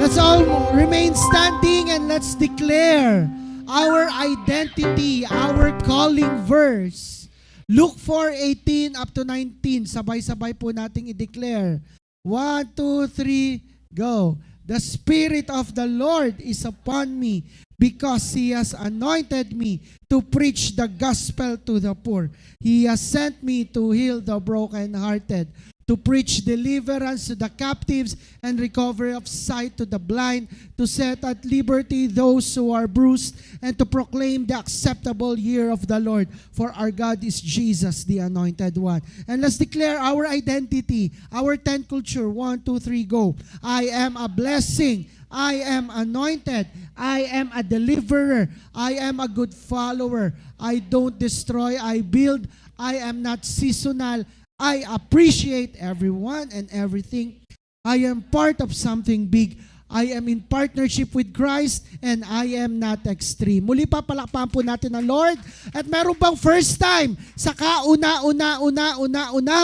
Let's all remain standing and let's declare our identity, our calling verse. Luke 4:18 up to 19. Sabay-sabay po nating i-declare. 1, 2, 3, go. The Spirit of the Lord is upon me because He has anointed me to preach the gospel to the poor. He has sent me to heal the brokenhearted, to preach deliverance to the captives and recovery of sight to the blind, to set at liberty those who are bruised, and to proclaim the acceptable year of the Lord. For our God is Jesus, the Anointed One. And let's declare our identity, our 10 culture. 1, 2, 3, go. I am a blessing. I am anointed. I am a deliverer. I am a good follower. I don't destroy, I build. I am not seasonal. I appreciate everyone and everything. I am part of something big. I am in partnership with Christ and I am not extreme. Muli pa, palakpakan po natin ang Lord. At meron bang first time sa kauna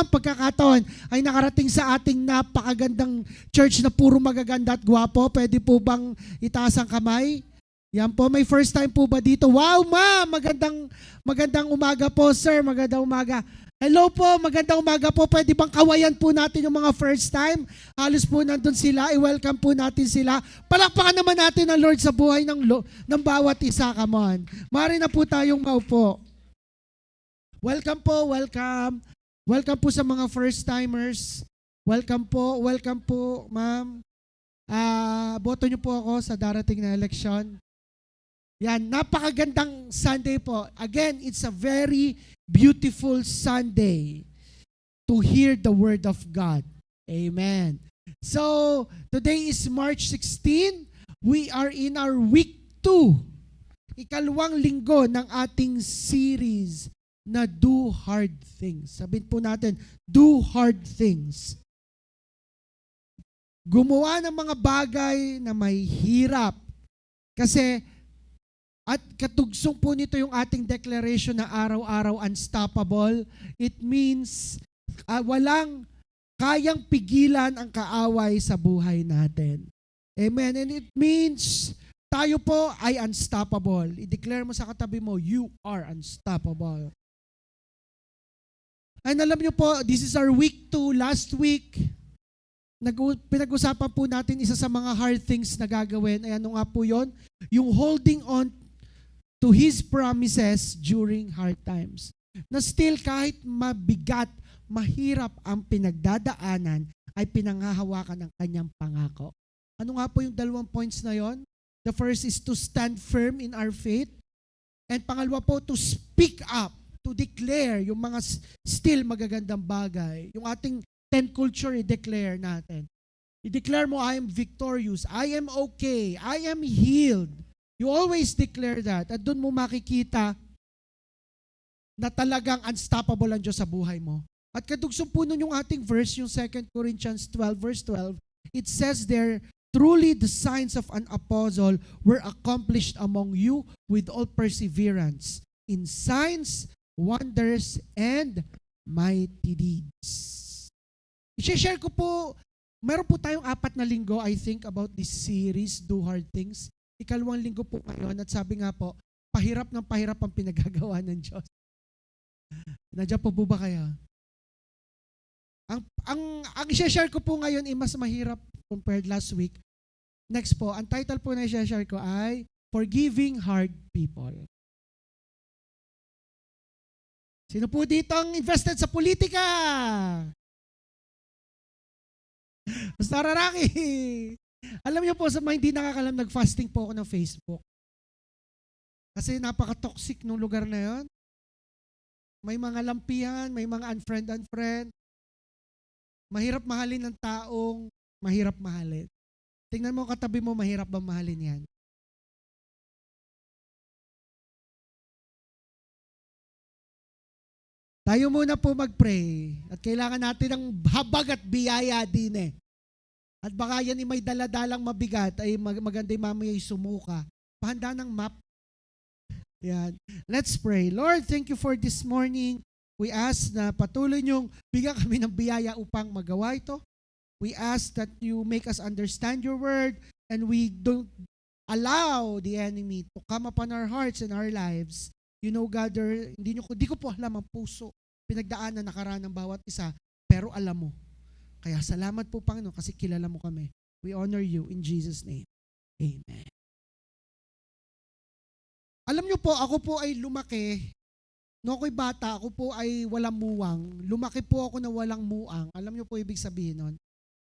pagkakataon ay nakarating sa ating napakagandang church na puro magaganda at gwapo? Pwede po bang itaas ang kamay? Yan po, may first time po ba dito? Wow, ma'am! Magandang umaga po, sir. Magandang umaga. Hello po, magandang umaga po. Pwede bang kawayan po natin yung mga first time? Halos po nandun sila. I-welcome po natin sila. Palakpakan naman natin ang Lord sa buhay ng bawat isa. Come on. Mari na po tayong maupo. Welcome po, welcome. Welcome po sa mga first timers. Welcome po, ma'am. Boto niyo po ako sa darating na eleksyon. Yan, napakagandang Sunday po. Again, it's a very beautiful Sunday to hear the Word of God. Amen. So, today is March 16. We are in our week 2. Ikalawang linggo ng ating series na Do Hard Things. Sabihin po natin, do hard things. Gumawa ng mga bagay na may hirap. Kasi at katugsong po nito yung ating declaration na araw-araw unstoppable. It means walang kayang pigilan ang kaaway sa buhay natin. Amen. And it means tayo po ay unstoppable. I-declare mo sa katabi mo, you are unstoppable. And alam nyo po, this is our week 2. Last week, pinag-usapan po natin isa sa mga hard things na gagawin. Ay ano nga po yun? Yung holding on to His promises during hard times. Na still kahit mabigat, mahirap ang pinagdadaanan, ay pinanghahawakan ng kanyang pangako. Ano nga po yung 2 points na yon? The first is to stand firm in our faith. And pangalawa po, to speak up, to declare yung mga still magagandang bagay. Yung ating 10 culture, i-declare natin. I-declare mo, I am victorious, I am okay, I am healed. You always declare that. At doon mo makikita na talagang unstoppable ang Diyos sa buhay mo. At kadugsong po nun yung ating verse, yung 2 Corinthians 12, verse 12, it says there, truly the signs of an apostle were accomplished among you with all perseverance, in signs, wonders, and mighty deeds. I-share ko po, meron po tayong 4 na linggo, I think, about this series, Do Hard Things. Ikalawang linggo po ngayon at sabi nga po, pahirap ng pahirap ang pinagagawa ng Diyos. Nandiyan po ba kayo? Ang i-share ko po ngayon ay mas mahirap compared last week. Next po, ang title po na i-share ko ay Forgiving Hard People. Sino po dito ang invested sa politika? Pastor Araki. Alam niyo po, sa mga hindi nakakalam, nag-fasting po ako ng Facebook. Kasi napaka-toxic nung lugar na yon. May mga lampihan, may mga unfriend. Mahirap mahalin ng taong mahirap mahalin. Tingnan mo katabi mo, mahirap ba mahalin yan? Tayo muna po mag-pray. At kailangan natin ng habag at biyaya din eh. At baka yan may daladalang mabigat ay maganda yung mamaya sumuka. Pahanda ng map. Yan. Let's pray. Lord, thank you for this morning. We ask na patuloy niyong bigyan kami ng biyaya upang magawa ito. We ask that you make us understand your word, and we don't allow the enemy to come upon our hearts and our lives, you know, God, hindi ko po alam ang puso, pinagdaanan, nakaraan ng bawat isa, pero alam mo. Kaya salamat po, Panginoon, kasi kilala mo kami. We honor you in Jesus' name. Amen. Alam niyo po, ako po ay lumaki, nung ako'y bata, ako po ay walang muwang. Lumaki po ako na walang muang. Alam niyo po ibig sabihin nun?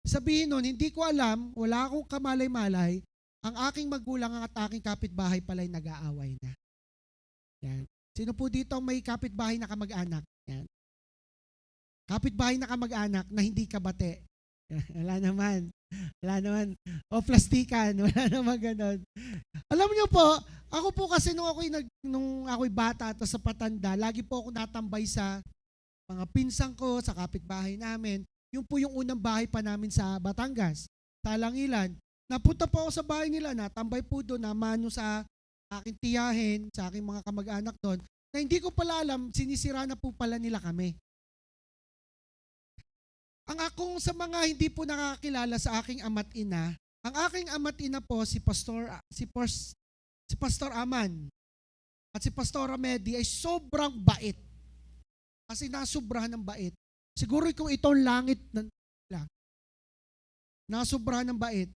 Sabihin nun, hindi ko alam, wala akong kamalay-malay, ang aking magulang at aking kapitbahay pala'y nag-aaway na. Yan. Sino po dito may kapitbahay na kamag-anak? Yan. Kapitbahay na kamag-anak na hindi kabate. Wala naman. Wala naman. O plastikan. Wala naman ganon. Alam niyo po, ako po kasi nung ako'y bata at sa patanda, lagi po ako natambay sa mga pinsang ko, sa kapitbahay namin. Yung po yung unang bahay pa namin sa Batangas, sa Langilan. Napunta po ako sa bahay nila, natambay po doon, namano sa aking tiyahin, sa aking mga kamag-anak doon, na hindi ko pala alam, sinisira na po pala nila kami. Ang akong sa mga hindi po nakakilala sa aking ama't ina, ang aking ama't ina po si Pastor Aman at si Pastora Medi ay sobrang bait. Kasi nasubrahan ng bait. Siguro kung itong langit lang, nasubrahan ng bait.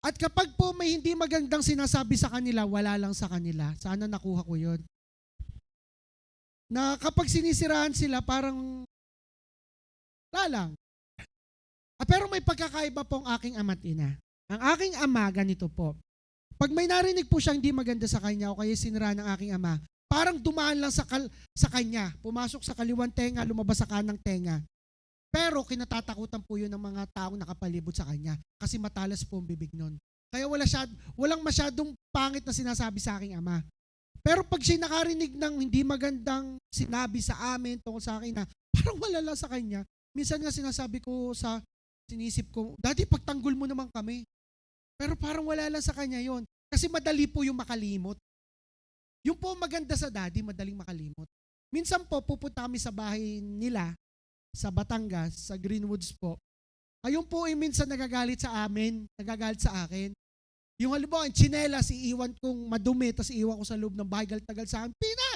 At kapag po may hindi magandang sinasabi sa kanila, wala lang sa kanila. Sana nakuha ko yun. Na kapag sinisiraan sila, parang lalang. Pero may pagkakaiba po ang aking ama't ina. Ang aking ama, ganito po. Pag may narinig po siyang hindi maganda sa kanya o kaya sinira ng aking ama, parang dumaan lang sa kanya. Pumasok sa kaliwang tenga, lumabas sa kanang tenga. Pero kinatatakutan po yun ng mga taong nakapalibot sa kanya kasi matalas po ang bibig nun. Kaya walang masyadong pangit na sinasabi sa aking ama. Pero pag siya nakarinig ng hindi magandang sinabi sa amin tungkol sa akin na parang wala lang sa kanya, minsan nga sinasabi ko sinisip ko, Daddy, pagtanggol mo naman kami. Pero parang wala lang sa kanya yon. Kasi madali po yung makalimot. Yung po maganda sa Daddy, madaling makalimot. Minsan po, pupunta kami sa bahay nila, sa Batangas, sa Greenwoods po. Ayun po ay minsan nagagalit sa amin, nagagalit sa akin. Yung halimbawa, yung tsinelas, iiwan kong madumi, tapos iiwan ko sa loob ng bahay, tagal sa akin, Pina!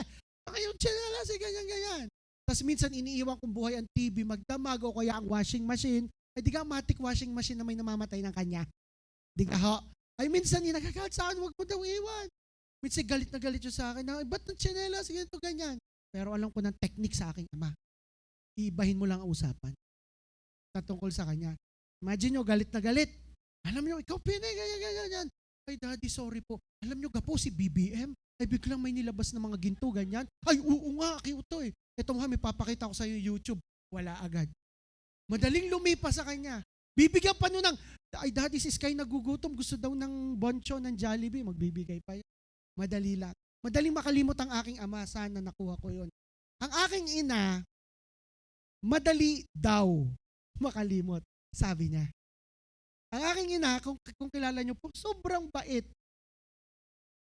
Yung tsinelas, ganyan. Tapos minsan iniiwan kong buhay ang TV, magdamag o kaya ang washing machine. Ay di ka matic washing machine na may namamatay ng kanya. Di ka ho. Ay minsan yung nagkakalit sa akin, huwag mo daw iwan. Minsan galit na galit yun sa akin, ba't ng tsinelas, ganito, ganyan. Pero alam ko ng technique sa aking ama. Iibahin mo lang ang usapan. Tatungkol sa kanya. Imagine nyo, galit na galit. Alam nyo, ikaw Pina, ganyan. Ay Daddy, sorry po. Alam nyo, gapo si BBM. Ay biglang may nilabas na mga ginto, ganyan. Ay oo nga, cute to eh. Ito nga, may papakita ko sa iyo YouTube. Wala agad. Madaling lumipas sa kanya. Bibigyan pa nun ng, ay Daddy, si Sky nagugutom. Gusto daw ng boncho ng Jollibee. Magbibigay pa yun. Madali lang. Madaling makalimot ang aking ama. Sana nakuha ko yun. Ang aking ina, madali daw makalimot. Sabi niya. Ang aking ina, kung kilala niyo po, sobrang bait.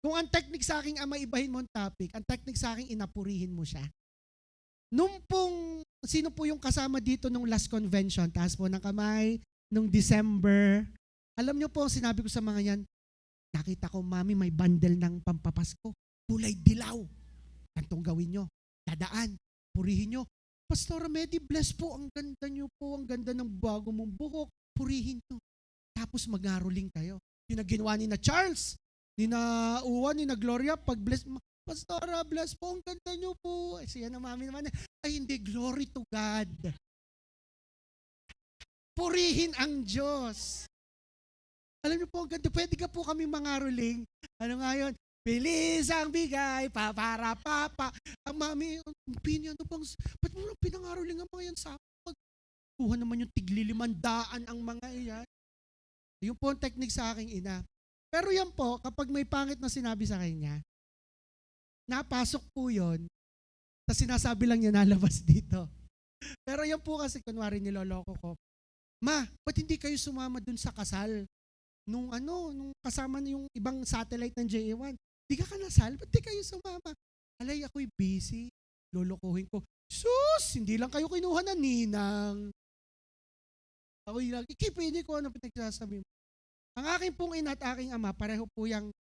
Kung ang technique sa aking ama, ibahin mo ang topic, ang technique sa aking inapurihin mo siya. Sino po yung kasama dito nung last convention, taas po ng kamay, nung December, alam niyo po, sinabi ko sa mga yan, nakita ko, Mami, may bundle ng pampapasko, kulay dilaw. Kantong gawin nyo, dadaan, purihin nyo. Pastora Medi, bless po, ang ganda nyo po, ang ganda ng bago mong buhok, purihin nyo. Tapos mag-aruling kayo. Yung ginawa ni na Charles, ni na Uwan, ni na Gloria, pag-bless, Pastora, bless po, ang ganda nyo po. Siya na Mami naman, ay hindi, glory to God. Purihin ang Diyos. Alam niyo po, ang ganda, pwede ka po kami mangaruling. Ano nga yun? Bilis ang bigay, para papa. Ang Mami, opinion, ba't mo pinangaruling ang mga yan sa akin? Kuha naman yung tigli-500 ang mga iyan. Yung po ang technique sa aking ina. Pero yan po, kapag may pangit na sinabi sa kanya, napasok po yun, tapos sinasabi lang niya nalabas dito. Pero yan po kasi, kunwari niloloko ko, Ma, ba't hindi kayo sumama dun sa kasal? Nung kasama na yung ibang satellite ng JA1, di ka kanasal, ba't di kayo sumama? Alay, ako'y busy, lolokohin ko. Sus, hindi lang kayo kinuha na ninang. Ako'y lang, pwede ko ano pinagsasabi mo. Ang aking pong ina at aking ama, pareho po yung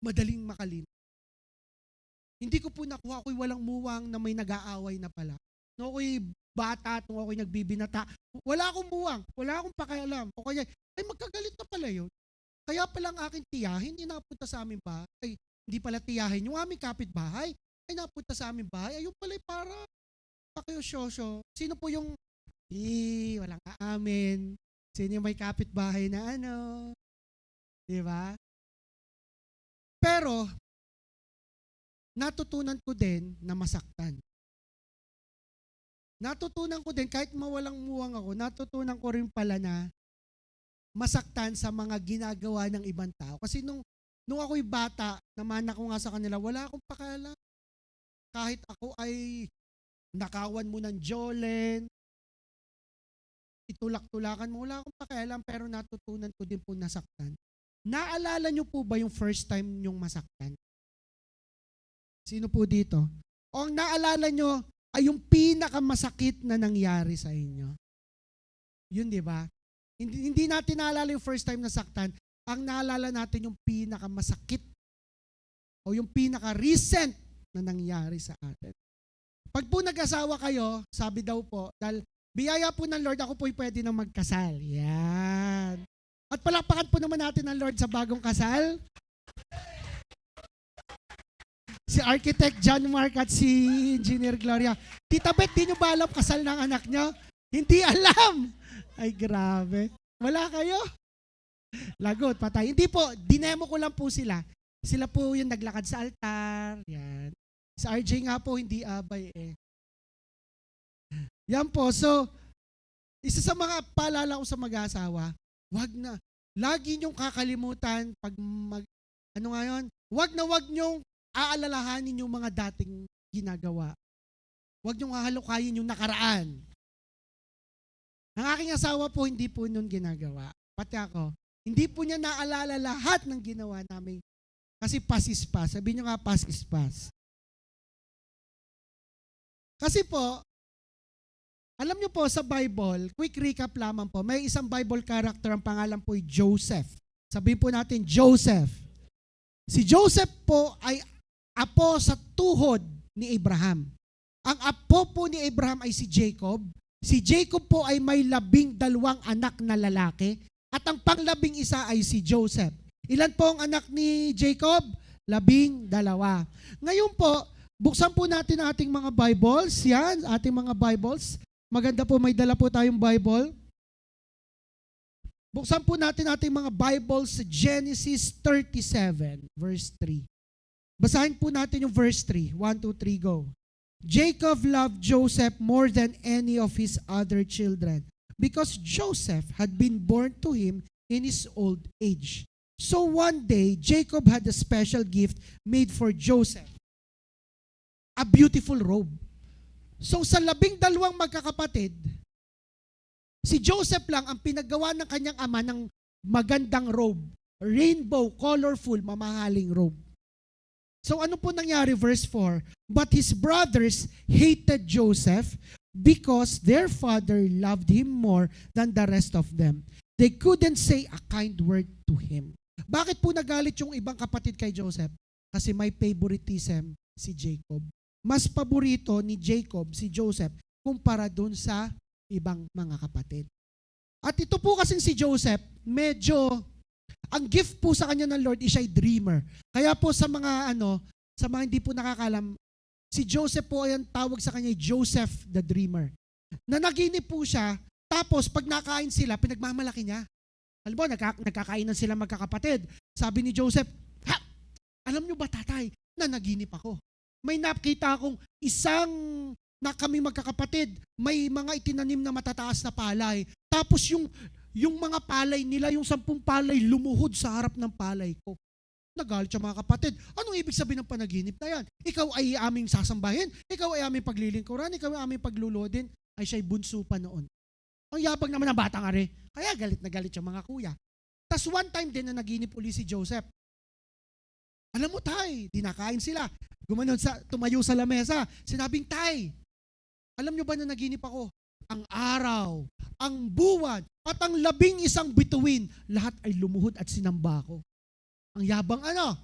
madaling makalino. Hindi ko po nakuha, ako'y walang muwang na may nag-aaway na pala. No, ako'y bata, nung ako'y nagbibinata, wala akong muwang, wala akong pakialam. O kaya, ay magkagalit na pala yun. Kaya palang aking tiyahin, hindi napunta sa aming bahay. Ay, hindi pala tiyahin, yung aming kapitbahay, ay napunta sa aming bahay. Ayun pala para pakiusyoso. Sino po yung, walang aamin. Sino yung may kapitbahay na ano? Di ba? Pero, natutunan ko din na masaktan. Natutunan ko din, kahit mawalang muwang ako, natutunan ko rin pala na masaktan sa mga ginagawa ng ibang tao. Kasi nung ako'y bata, namana ko nga sa kanila, wala akong pakialam. Kahit ako ay nakawan mo ng Jolen, itulak-tulakan mo, wala akong pakialam, pero natutunan ko din po nasaktan. Naalala niyo po ba yung first time nyong masaktan? Sino po dito? O ang naalala nyo ay yung pinakamasakit na nangyari sa inyo. Yun, di ba? Hindi natin naalala yung first time na saktan. Ang naalala natin yung pinakamasakit o yung pinaka-recent na nangyari sa atin. Pag po nag-asawa kayo, sabi daw po, dahil biyaya po ng Lord, ako po'y pwede nang magkasal. Yan. At palakpakan po naman natin ang Lord sa bagong kasal. Si Architect John Mark at si Engineer Gloria. Tita Beth, di nyo ba alam kasal ng anak nyo? Hindi alam. Ay, grabe. Wala kayo? Lagot, patay. Hindi po, dinemo ko lang po sila. Sila po yung naglakad sa altar. Yan. Sa RJ nga po, hindi abay eh. Yan po. So, isa sa mga paalala ko sa mag-asawa, wag na. Lagi nyong kakalimutan pag ano nga yun? Wag nyong aalalahanin yung mga dating ginagawa. Huwag niyong hahalukayin yung nakaraan. Ang aking asawa po, hindi po nun ginagawa. Pati ako, hindi po niya naalala lahat ng ginawa namin. Kasi past is past. Sabi niyo nga, past is past. Kasi po, alam niyo po sa Bible, quick recap lamang po, may isang Bible character, ang pangalan po ay Joseph. Sabihin po natin, Joseph. Si Joseph po ay apo sa tuhod ni Abraham. Ang apo po ni Abraham ay si Jacob. Si Jacob po ay may 12 anak na lalaki. At ang pang-12 ay si Joseph. Ilan po ang anak ni Jacob? 12. Ngayon po, buksan po natin ang ating mga Bibles. Yan, ating mga Bibles. Maganda po, may dala po tayong Bible. Buksan po natin ating mga Bibles sa Genesis 37, verse 3. Basahin po natin yung verse 3. 1, 2, 3, go. Jacob loved Joseph more than any of his other children because Joseph had been born to him in his old age. So one day, Jacob had a special gift made for Joseph. A beautiful robe. So sa 12 magkakapatid, si Joseph lang ang pinaggawa ng kanyang ama ng magandang robe. Rainbow, colorful, mamahaling robe. So ano po nangyari? Verse 4, but his brothers hated Joseph because their father loved him more than the rest of them. They couldn't say a kind word to him. Bakit po nagalit yung ibang kapatid kay Joseph? Kasi may favoritism si Jacob. Mas paborito ni Jacob si Joseph kumpara dun sa ibang mga kapatid. At ito po kasing si Joseph, medyo ang gift po sa kanya ng Lord is siya'y dreamer. Kaya po sa mga hindi po nakakalam, si Joseph po ay ang tawag sa kanya Joseph the Dreamer. Nanaginip po siya, tapos pag nakain sila, pinagmamalaki niya. Alam mo, nagkakainan sila magkakapatid. Sabi ni Joseph, alam niyo ba tatay, nanaginip ako. May nakita akong isang na kami magkakapatid, may mga itinanim na matataas na palay. Tapos yung mga palay nila, yung 10 palay, lumuhod sa harap ng palay ko. Nagalit siya mga kapatid. Anong ibig sabihin ng panaginip na yan? Ikaw ay aming sasambahin, ikaw ay aming paglilingkuran, ikaw ay aming paglulodin. Ay siya'y bunso pa noon. Ang yabang naman ng batang are. Kaya galit na galit yung mga kuya. Tas one time din na naginip uli si Joseph. Alam mo tay, dinakain sila. Tumayo sa lamesa. Sinabing tay, alam nyo ba na naginip ako? ang araw, ang buwan, at ang 11 bituin, lahat ay lumuhod at sinamba ko. Ang yabang ano?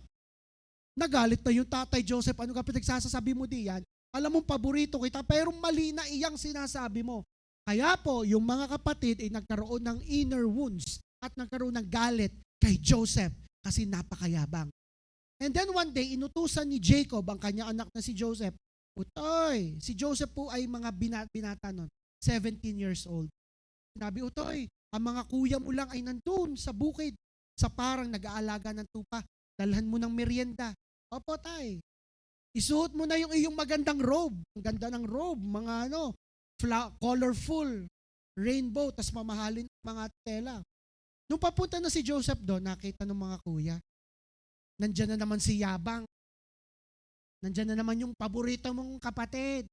Nagalit na yung tatay Joseph, ano ka pinagsasasabi mo diyan? Alam mong paborito kita, pero mali na iyang sinasabi mo. Kaya po, yung mga kapatid ay nagkaroon ng inner wounds at nagkaroon ng galit kay Joseph kasi napakayabang. And then one day, inutusan ni Jacob ang kanyang anak na si Joseph. Utoy, si Joseph po ay mga binata nun, 17 years old. Sinabi, Utoy, ang mga kuya mo lang ay nandun sa bukid, sa parang nag-aalaga ng tupa. Dalhan mo ng merienda. Opo, tay. Isuot mo na yung iyong magandang robe. Ang ganda ng robe, mga colorful, rainbow, tas mamahalin mga tela. Nung papunta na si Joseph doon, nakita ng mga kuya, nandyan na naman si Yabang. Nandyan na naman yung paborito mong kapatid.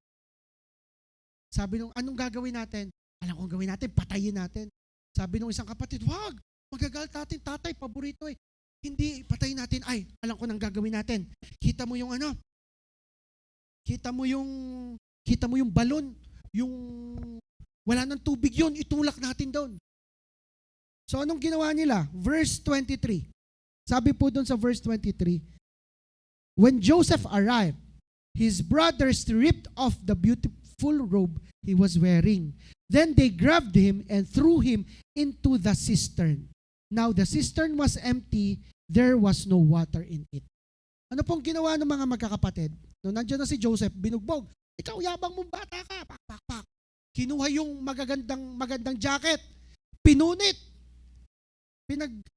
Sabi nung, anong gagawin natin? Alam kong gawin natin, patayin natin. Sabi nung isang kapatid, wag, magagalit natin, tatay, paborito eh. Hindi, patayin natin. Ay, alam ko nang gagawin natin. Kita mo yung ano? Kita mo yung balon, yung wala ng tubig yun, itulak natin doon. So anong ginawa nila? Verse 23. Sabi po doon sa verse 23, when Joseph arrived, his brothers stripped off the beautiful robe he was wearing. Then they grabbed him and threw him into the cistern. Now the cistern was empty, there was no water in it. Ano pong ginawa ng mga magkakapatid? Nung nandiyan na si Joseph, binugbog. Ikaw, yabang mong bata ka. Pak, pak, pak. Kinuha yung magandang jacket. Pinunit.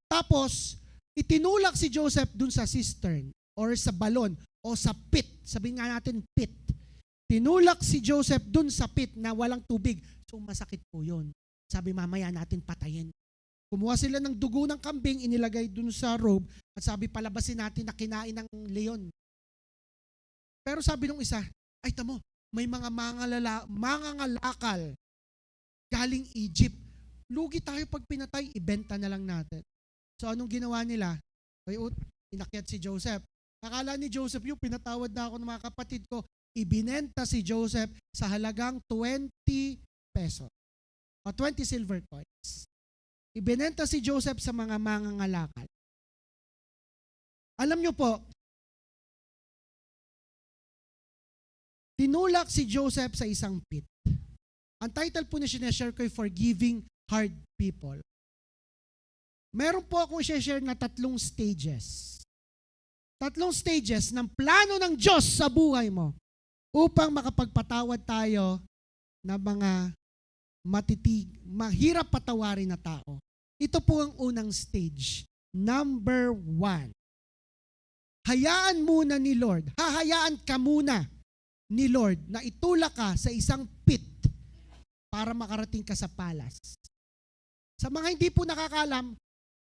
Tapos, itinulak si Joseph dun sa cistern or sa balon o sa pit. Sabihin nga natin pit. Tinulak si Joseph dun sa pit na walang tubig. So, masakit po yun. Sabi, mamaya natin patayin. Kumuha sila ng dugo ng kambing, inilagay dun sa robe, at sabi, palabasin natin na kinain ng leon. Pero sabi nung isa, ay tamo, may mga mangangalakal galing Egypt. Lugi tayo pag pinatay, ibenta na lang natin. So anong ginawa nila? Inakyat si Joseph. Akala ni Joseph, yung pinatawad na ako ng mga kapatid ko, ibinenta si Joseph sa halagang 20 peso o 20 silver coins. Ibinenta si Joseph sa mga mangangalakal. Alam nyo po, tinulak si Joseph sa isang pit. Ang title po na sinashare ko ay Forgiving Hard People. Meron po akong share na 3 stages. 3 stages ng plano ng Diyos sa buhay mo upang makapagpatawad tayo ng mga mahirap patawarin na tao. Ito po ang unang stage. Number 1. Hayaan muna ni Lord. Hahayaan ka muna ni Lord na itulak ka sa isang pit para makarating ka sa palace. Sa mga hindi po nakakalam,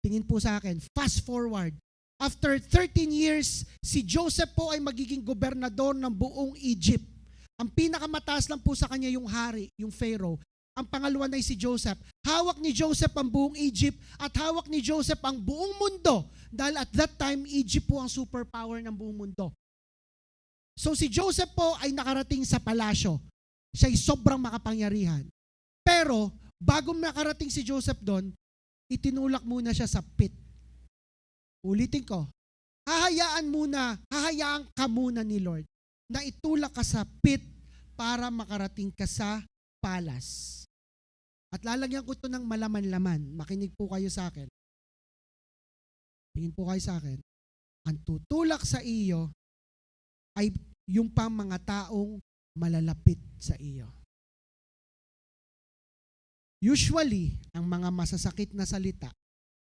tingin po sa akin, fast forward. After 13 years, si Joseph po ay magiging gobernador ng buong Egypt. Ang pinakamataas lang po sa kanya yung hari, yung Pharaoh. Ang pangalawa na ay si Joseph. Hawak ni Joseph ang buong Egypt at hawak ni Joseph ang buong mundo. Dahil at that time, Egypt po ang superpower ng buong mundo. So si Joseph po ay nakarating sa palasyo. Siya ay sobrang makapangyarihan. Pero bago makarating si Joseph doon, itinulak muna siya sa pit. Ulitin ko, hahayaan ka muna ni Lord na itulak ka sa pit para makarating ka sa palace. At lalagyan ko ito ng malaman-laman. Makinig po kayo sa akin. Tingin po kayo sa akin. Ang tutulak sa iyo ay yung pang mga taong malalapit sa iyo. Usually, ang mga masasakit na salita,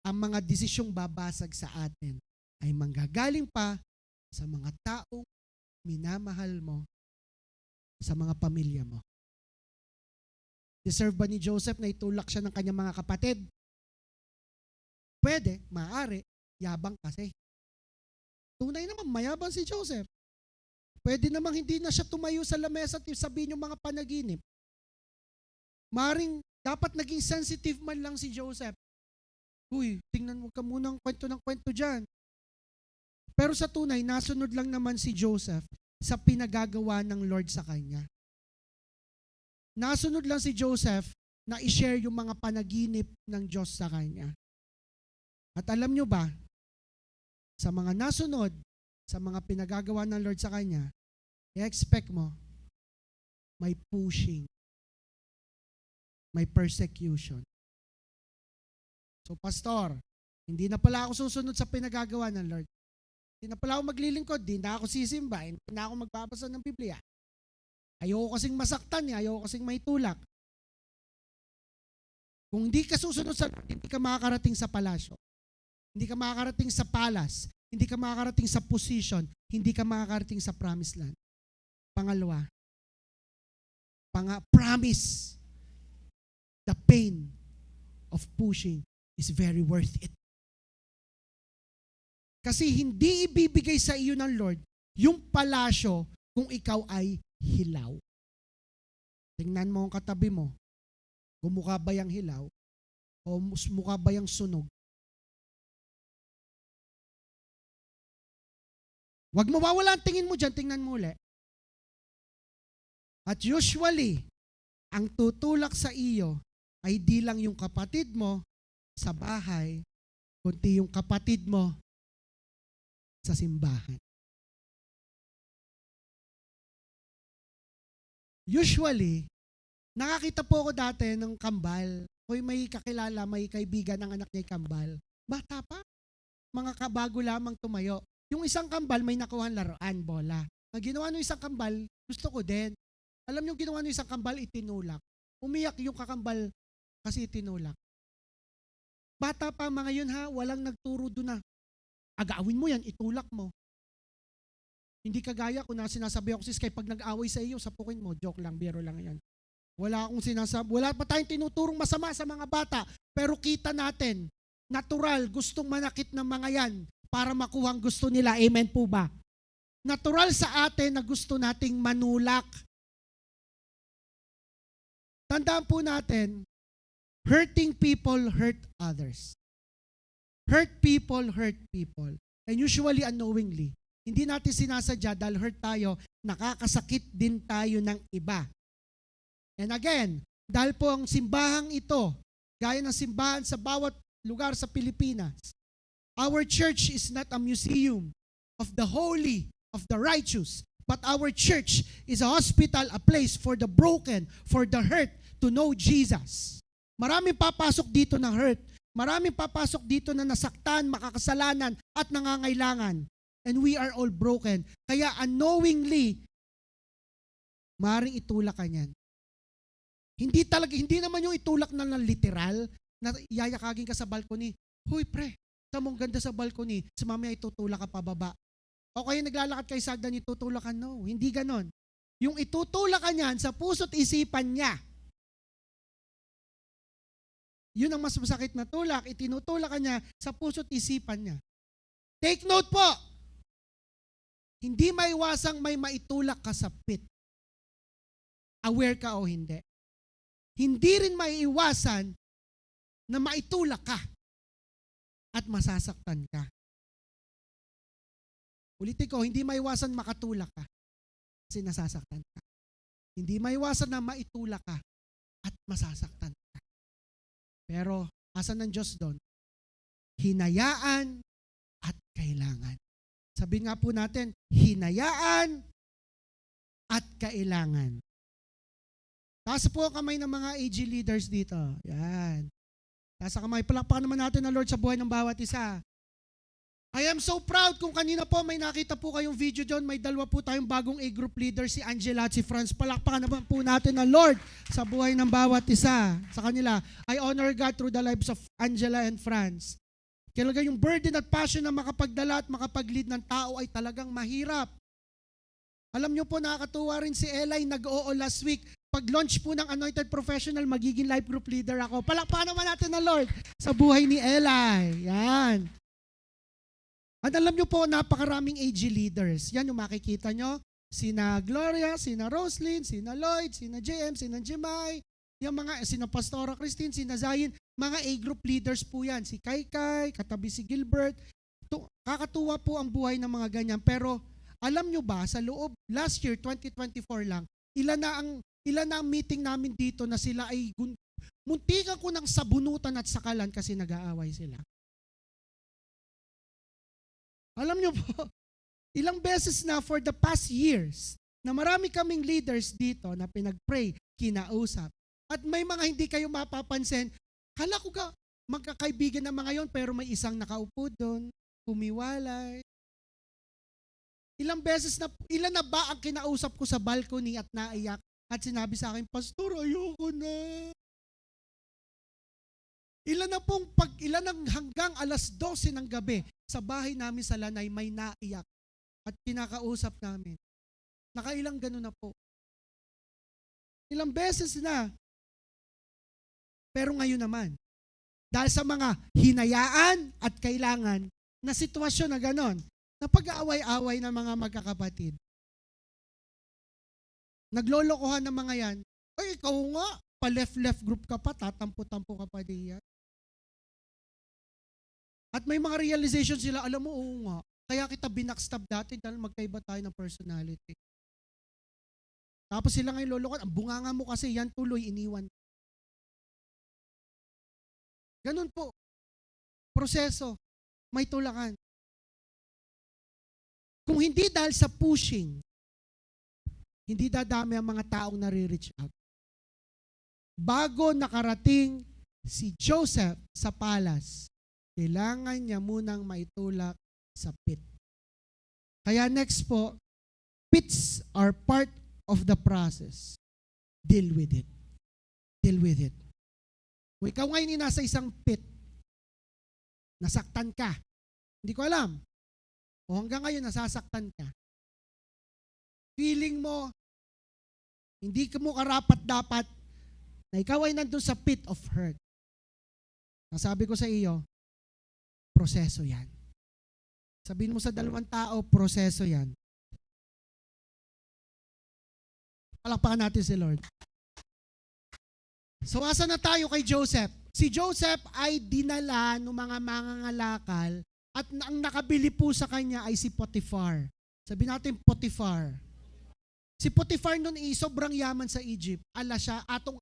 ang mga desisyong babasag sa atin ay manggagaling pa sa mga taong minamahal mo, sa mga pamilya mo. Deserve ba ni Joseph na itulak siya ng kanyang mga kapatid? Pwede, maaari, yabang kasi. Tunay naman, mayabang si Joseph. Pwede namang hindi na siya tumayo sa lamesa at sabihin yung mga panaginip. Maring dapat naging sensitive man lang si Joseph. Uy, tingnan mo ka muna ang kwento dyan. Pero sa tunay, nasunod lang naman si Joseph sa pinagagawa ng Lord sa kanya. nasunod lang si Joseph na i-share yung mga panaginip ng Diyos sa kanya. At alam nyo ba, sa mga nasunod, sa mga pinagagawa ng Lord sa kanya, i-expect mo, may pushing, may persecution. So, pastor, hindi na pala ako susunod sa pinagagawa ng Lord. Hindi na pala ako maglilingkod, hindi na ako sisimba, hindi na ako magbabasa ng Biblia. Ayoko kasing masaktan, ayoko kasing may tulak. Kung hindi ka susunod sa Lord, hindi ka makakarating sa palasyo. Hindi ka makakarating sa palace. Hindi ka makakarating sa position. Hindi ka makakarating sa promised land. Pangalawa, promise, the pain of pushing is very worth it. Kasi hindi ibibigay sa iyo ng Lord yung palasyo kung ikaw ay hilaw. Tingnan mo ang katabi mo. Gumukha ba yung hilaw? O mukha ba yung sunog? Huwag mawawala ang tingin mo dyan, tingnan mo uli. At usually, ang tutulak sa iyo ay di lang yung kapatid mo sa bahay, kundi yung kapatid mo sa simbahan. Usually, nakakita po ako dati ng kambal. Kung may kakilala, may kaibigan ng anak niya kambal. Bata pa. Mga kabago lamang tumayo. Yung isang kambal, may nakuha laruan, bola. Ang ginawa ng isang kambal, gusto ko din. Alam niyo ginawa ng isang kambal, itinulak. Umiyak yung kakambal kasi itinulak. Bata pa mga yun ha, walang nagturo doon na. Agawin mo yan, itulak mo. Hindi kagaya kung sinasabi ako sis, kaya pag nag-away sa iyo, sapukin mo. Joke lang, biro lang yan. Wala akong sinasabi, wala pa tayong tinuturong masama sa mga bata. Pero kita natin, natural, gustong manakit ng mga yan para makuha ang gusto nila. Amen po ba? Natural sa atin na gusto nating manulak. Tandaan po natin, hurting people hurt others. Hurt people hurt people. And usually unknowingly. Hindi natin sinasadya dahil hurt tayo, nakakasakit din tayo ng iba. And again, dahil po ang simbahang ito, gaya ng simbahan sa bawat lugar sa Pilipinas, our church is not a museum of the holy, of the righteous, but our church is a hospital, a place for the broken, for the hurt to know Jesus. Maraming papasok dito na hurt. Maraming papasok dito na nasaktan, makakasalanan, at nangangailangan. And we are all broken. Kaya unknowingly, maaaring itulak ka niyan. Hindi naman yung itulak na literal, na yayakagin ka sa balcony. Huy pre, tamong ganda sa balcony, sa mamaya itutulak ka pababa. O kaya naglalakad kay sagdan, itutulak ka. No, hindi ganon. Yung itutulak ka niyan sa puso't isipan niya. Yun ang mas masakit na tulak, itinutulak ka niya sa puso't isipan niya. Take note po, hindi maiwasang may maitulak ka sa pit. Aware ka o hindi. Hindi rin maiiwasan na maitulak ka at masasaktan ka. Ulitin ko, hindi maiwasan makatulak ka kasi nasasaktan ka. Hindi maiwasan na maitulak ka at masasaktan ka. Pero, asan ng Diyos doon? Hinayaan at kailangan. Sabihin nga po natin, hinayaan at kailangan. Taas po ang kamay ng mga AG leaders dito. Yan. Taas ang kamay. Palakpakan naman natin ang Lord sa buhay ng bawat isa. I am so proud kung kanina po may nakita po kayong video doon. May dalawa po tayong bagong A-group leader, si Angela at si Franz. Palakpakan naman po natin ang Lord sa buhay ng bawat isa. Sa kanila, I honor God through the lives of Angela and Franz. Talaga yung burden at passion na makapagdala at makapag-lead ng tao ay talagang mahirap. Alam nyo po, nakakatuwa rin si Eli, nag-oo last week. Pag-launch po ng Anointed Professional, magiging life group leader ako. Palakpakan naman natin ang Lord sa buhay ni Eli. Yan. At alam nyo po, napakaraming AG leaders. Yan yung makikita nyo. Sina Gloria, sina Roslyn, sina Lloyd, sina JM, sina Jemay, yung mga, sina Pastora Christine, sina Zayin, mga A-group leaders po yan. Si Kaykay, katabi si Gilbert. Kakatuwa po ang buhay ng mga ganyan. Pero alam nyo ba, sa loob, last year, 2024 lang, ilan na ang Ilan na ang meeting namin dito na sila ay muntikan ko ng sabunutan at sakalan kasi nag-aaway sila. Alam nyo po, ilang beses na for the past years, na marami kaming leaders dito na pinag-pray, kinausap. At may mga hindi kayo mapapansin, kala ko magkakaibigan na mga yon pero may isang nakaupo doon, humiwalay. Ilan na ba ang kinausap ko sa balcony at naiyak at sinabi sa akin, Pastor, ayoko na. Ilan ang hanggang alas 12 ng gabi sa bahay namin sa Lanay may naiyak at kinakausap namin. Nakailang gano'n na po. Ilang beses na. Pero ngayon naman, dahil sa mga hinayaan at kailangan na sitwasyon na gano'n, na pag-aaway-away ng mga magkakapatid. Naglolokohan ng mga yan, ay ikaw nga, pa-left group ka pa, tatampo-tampo ka pa diyan. At may mga realization sila, alam mo, oo nga, kaya kita binackstab dati dahil magkaiba tayo ng personality. Tapos sila ngayon lolokohan, ang bunganga mo kasi, yan tuloy, iniwan. Ganun po. Proseso. May tulakan. Kung hindi dahil sa pushing, hindi dadami ang mga taong nare-reach out. Bago nakarating si Joseph sa palace, kailangan niya munang maitulak sa pit. Kaya next po, pits are part of the process. Deal with it. Deal with it. Kung ikaw ngayon nasa isang pit, nasaktan ka, hindi ko alam, o hanggang ngayon nasasaktan ka, feeling mo, hindi mo karapat-dapat na ikaw ay nandun sa pit of hurt. Nasabi ko sa iyo, proseso yan. Sabihin mo sa dalawang tao, proseso yan. Palakpakan natin si Lord. So, asa na tayo kay Joseph? Si Joseph ay dinala ng mga mangangalakal at ang nakabili po sa kanya ay si Potiphar. Sabihin natin Potiphar. Si Potiphar noon ay sobrang yaman sa Egypt. Ala siya, atong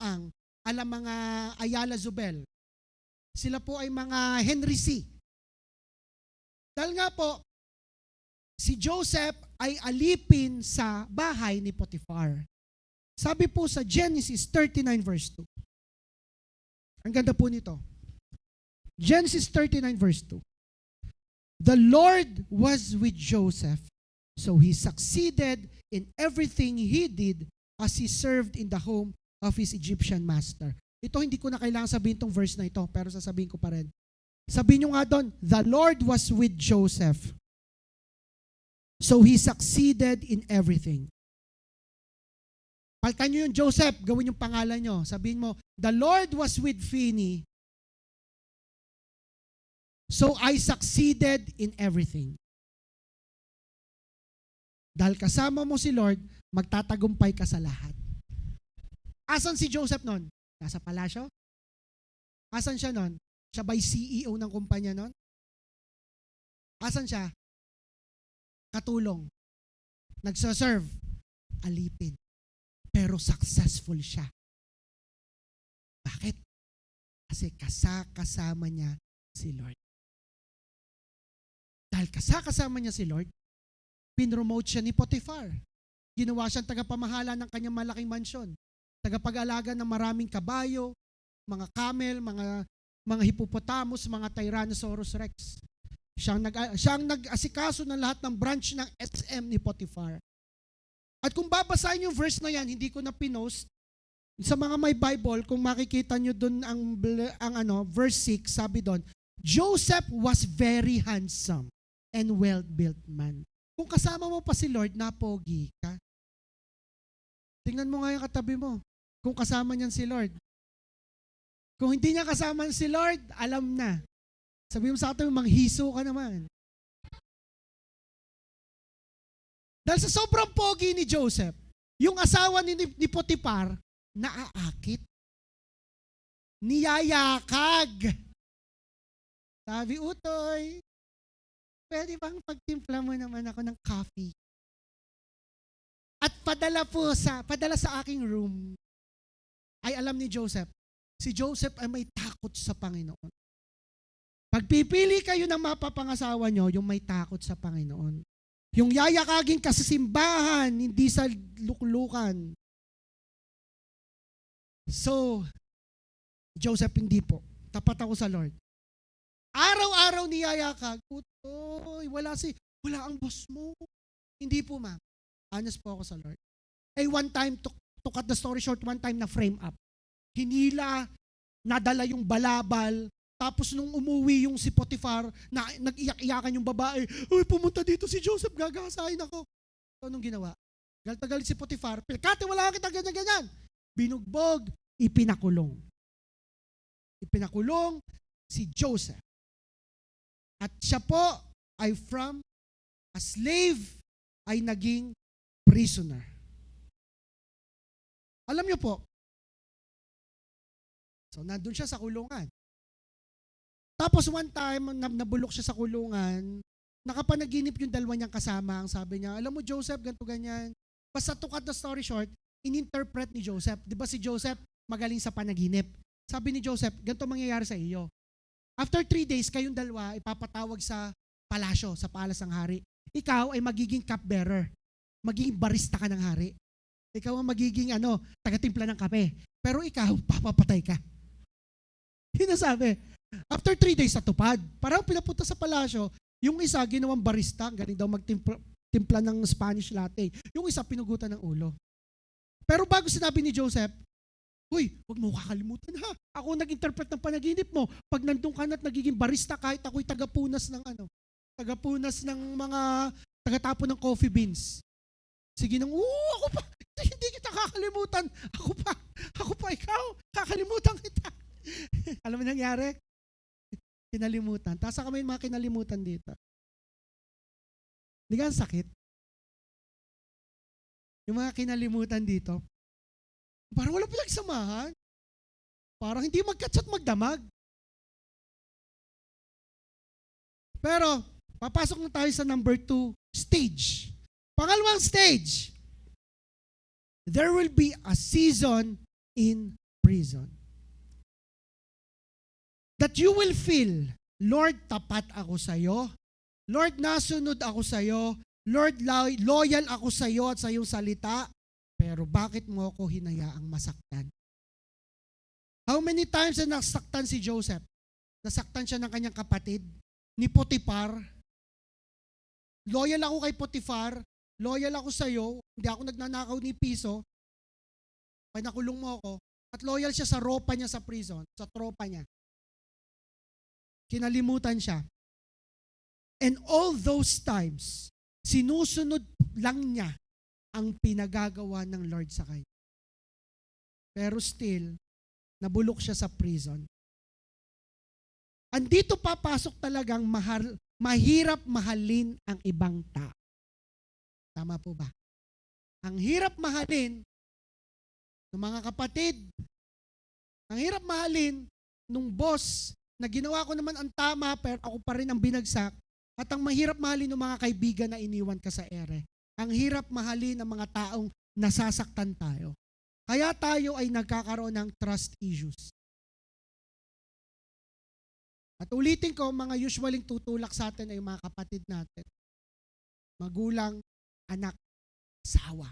ala mga Ayala Zubel. Sila po ay mga Henry C. Dahil nga po, si Joseph ay alipin sa bahay ni Potiphar. Sabi po sa Genesis 39 verse 2. Ang ganda po nito. Genesis 39 verse 2. The Lord was with Joseph, so he succeeded in everything he did as he served in the home of his Egyptian master. Ito hindi ko na kailangan sabihin tong verse na ito, pero sasabihin ko pa rin. Sabihin nyo nga doon, the Lord was with Joseph, so he succeeded in everything. Paltan nyo yung Joseph, gawin yung pangalan nyo. Sabihin mo, the Lord was with Finney, so I succeeded in everything. Dahil kasama mo si Lord, magtatagumpay ka sa lahat. Asan si Joseph nun? Nasa palasyo? Asan siya nun? Siya ba'y CEO ng kumpanya nun? Asan siya? Katulong. Nagsaserve. Alipin. Pero successful siya. Bakit? Kasi kasama niya si Lord. Dahil kasama niya si Lord, pinromote siya ni Potiphar. Ginawa siyang tagapamahala ng kanyang malaking mansyon. Tagapag-alaga ng maraming kabayo, mga camel, mga hippopotamus, mga Tyrannosaurus Rex. Siyang nag-asikaso ng lahat ng branch ng SM ni Potiphar. At kung babasahin yung verse na yan, hindi ko na pinost, sa mga may Bible, kung makikita nyo doon ang verse 6, sabi doon, Joseph was very handsome and well-built man. Kung kasama mo pa si Lord, napogi ka. Tingnan mo nga yung katabi mo. Kung kasama niyan si Lord. Kung hindi niya kasama si Lord, alam na. Sabi mo sa atin, manghiso ka naman. Dahil sa sobrang pogi ni Joseph, yung asawa ni Potiphar, naaakit. Niyayakag. Sabi, Utoy, pwede bang pagtimpla mo naman ako ng coffee? At padala sa aking room, ay alam ni Joseph, si Joseph ay may takot sa Panginoon. Pagpipili kayo ng mapapangasawa nyo, yung may takot sa Panginoon. Yung yayakagin ka sa simbahan, hindi sa luklukan. So, Joseph, hindi po. Tapat ako sa Lord. Araw-araw niyayakag, wala ang boss mo. Hindi po, ma'am. Honest po ako sa Lord. One time, to cut the story short, one time na frame up. Hinila, nadala yung balabal, tapos nung umuwi yung si Potiphar, na nag-iyak-iyakan yung babae, pumunta dito si Joseph, gagasahin ako. So, anong ginawa? Galit si Potiphar, pinagkatiwalaan kita, ganyan-ganyan. Binugbog, ipinakulong. Ipinakulong si Joseph. At siya po ay from a slave ay naging prisoner. Alam niyo po, so nandun siya sa kulungan. Tapos one time, nabulok siya sa kulungan, nakapanaginip yung dalawa niyang kasama. Ang sabi niya, alam mo Joseph, ganito ganyan. Basta to cut the story short, ininterpret ni Joseph. Di ba si Joseph magaling sa panaginip? Sabi ni Joseph, ganito mangyayari sa iyo. After 3 days, kayong dalawa ipapatawag sa palasyo, sa palas ng hari. Ikaw ay magiging cupbearer. Magiging barista ka ng hari. Ikaw ang magiging taga-timpla ng kape. Pero ikaw, papapatay ka. Yun ang sabi. After 3 days, natupad. Parang pinapunta sa palasyo, yung isa ginawang barista, galing daw magtimpla ng Spanish latte. Yung isa pinugutan ng ulo. Pero bago sinabi ni Joseph, huwag mo kakalimutan ha. Ako nag-interpret ng panaginip mo. Pag nandun ka na at nagiging barista, kahit ako'y tagapunas ng mga tagatapon ng coffee beans. Sige nang, ako pa, hindi kita kakalimutan. Ako pa, ikaw, kakalimutan kita. Alam mo nangyari? Kinalimutan. Tasa kami yung mga kinalimutan dito. Hindi ka sakit? Yung mga kinalimutan dito, parang wala pinagsamahan. Parang hindi magkatsa at magdamag. Pero, papasok na tayo sa number 2 stage. Pangalawang stage, there will be a season in prison. That you will feel, Lord, tapat ako sa iyo. Lord, nasunod ako sa iyo. Lord, loyal ako sa iyo at sa iyong salita. Pero bakit mo ako hinayaang masaktan? How many times na nasaktan si Joseph? Nasaktan siya ng kanyang kapatid, ni Potiphar. Loyal ako kay Potiphar. Loyal ako sa iyo. Hindi ako nagnanakaw ni piso. Pinakulong mo ako. At loyal siya sa ropa niya sa prison, sa tropa niya. Kinalimutan siya. And all those times, sinusunod lang niya ang pinagagawa ng Lord sa kanya. Pero still, nabulok siya sa prison. Andito papasok talagang mahirap mahalin ang ibang tao. Tama po ba? Ang hirap mahalin ng mga kapatid, ang hirap mahalin nung boss na ginawa ko naman ang tama pero ako pa rin ang binagsak, at ang mahirap mahalin ng mga kaibigan na iniwan ka sa ere. Ang hirap mahalin ng mga taong nasasaktan tayo. Kaya tayo ay nagkakaroon ng trust issues. At ulitin ko, mga usually tutulak sa atin ay mga kapatid natin. Magulang, anak, asawa,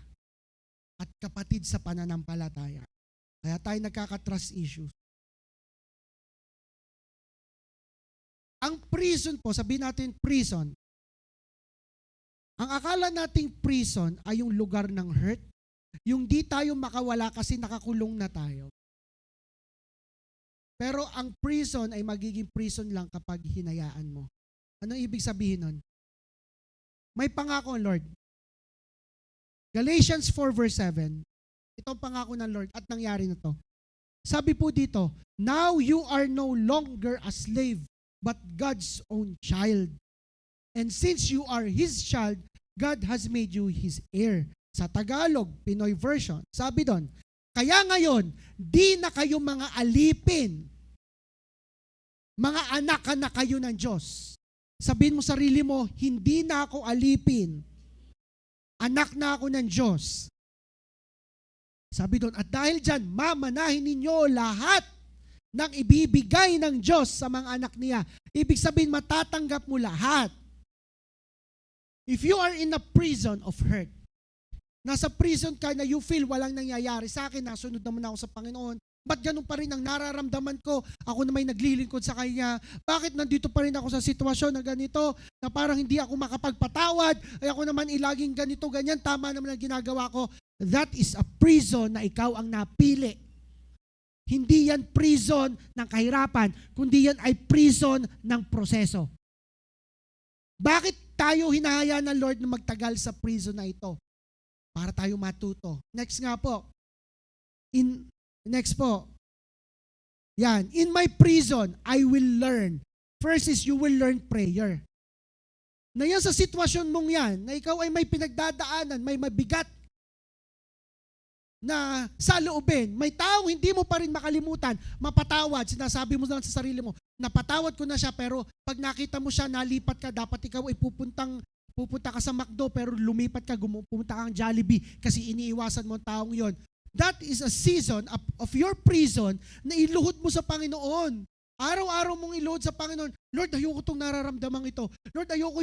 at kapatid sa pananampalataya. Kaya tayo nagkaka-trust issues. Ang prison po, sabihin natin prison. Ang akala nating prison ay yung lugar ng hurt, yung di tayo makawala kasi nakakulong na tayo. Pero ang prison ay magiging prison lang kapag hinayaan mo. Anong ibig sabihin nun? May pangako ang Lord. Galatians 4 verse 7. Ito ang pangako ng Lord at nangyari na to. Sabi po dito, now you are no longer a slave, but God's own child. And since you are His child, God has made you His heir. Sa Tagalog, Pinoy version, sabi doon, kaya ngayon, di na kayo mga alipin. Mga anak na kayo ng Diyos. Sabihin mo sarili mo, hindi na ako alipin. Anak na ako ng Diyos. Sabi doon, at dahil dyan, mamanahin ninyo lahat ng ibibigay ng Diyos sa mga anak niya. Ibig sabihin, matatanggap mo lahat. If you are in a prison of hurt, nasa prison ka na you feel walang nangyayari sa akin, nasunod naman ako sa Panginoon, ba't ganun pa rin ang nararamdaman ko? Ako na may naglilingkod sa Kanya. Bakit nandito pa rin ako sa sitwasyon na ganito, na parang hindi ako makapagpatawad, ay ako naman ilaging ganito, ganyan, tama naman ang ginagawa ko. That is a prison na ikaw ang napili. Hindi yan prison ng kahirapan, kundi yan ay prison ng proseso. Bakit tayo hinahayaan ng Lord na magtagal sa prison na ito? Para tayo matuto. Next nga po. Next po. Yan. In my prison, I will learn. First is you will learn prayer. Na yan sa sitwasyon mong yan, na ikaw ay may pinagdadaanan, may mabigat na sa loobin, may tao hindi mo pa rin makalimutan, mapatawad, sinasabi mo lang sa sarili mo, napatawad ko na siya, pero pag nakita mo siya, nalipat ka, dapat ikaw ay pupunta ka sa McDo, pero lumipat ka, pumunta kang Jollibee, kasi iniiwasan mo ang taong yon. That is a season of your prison na iluhod mo sa Panginoon. Araw-araw mong iluhod sa Panginoon, Lord, ayoko itong nararamdaman ito. Lord, ayoko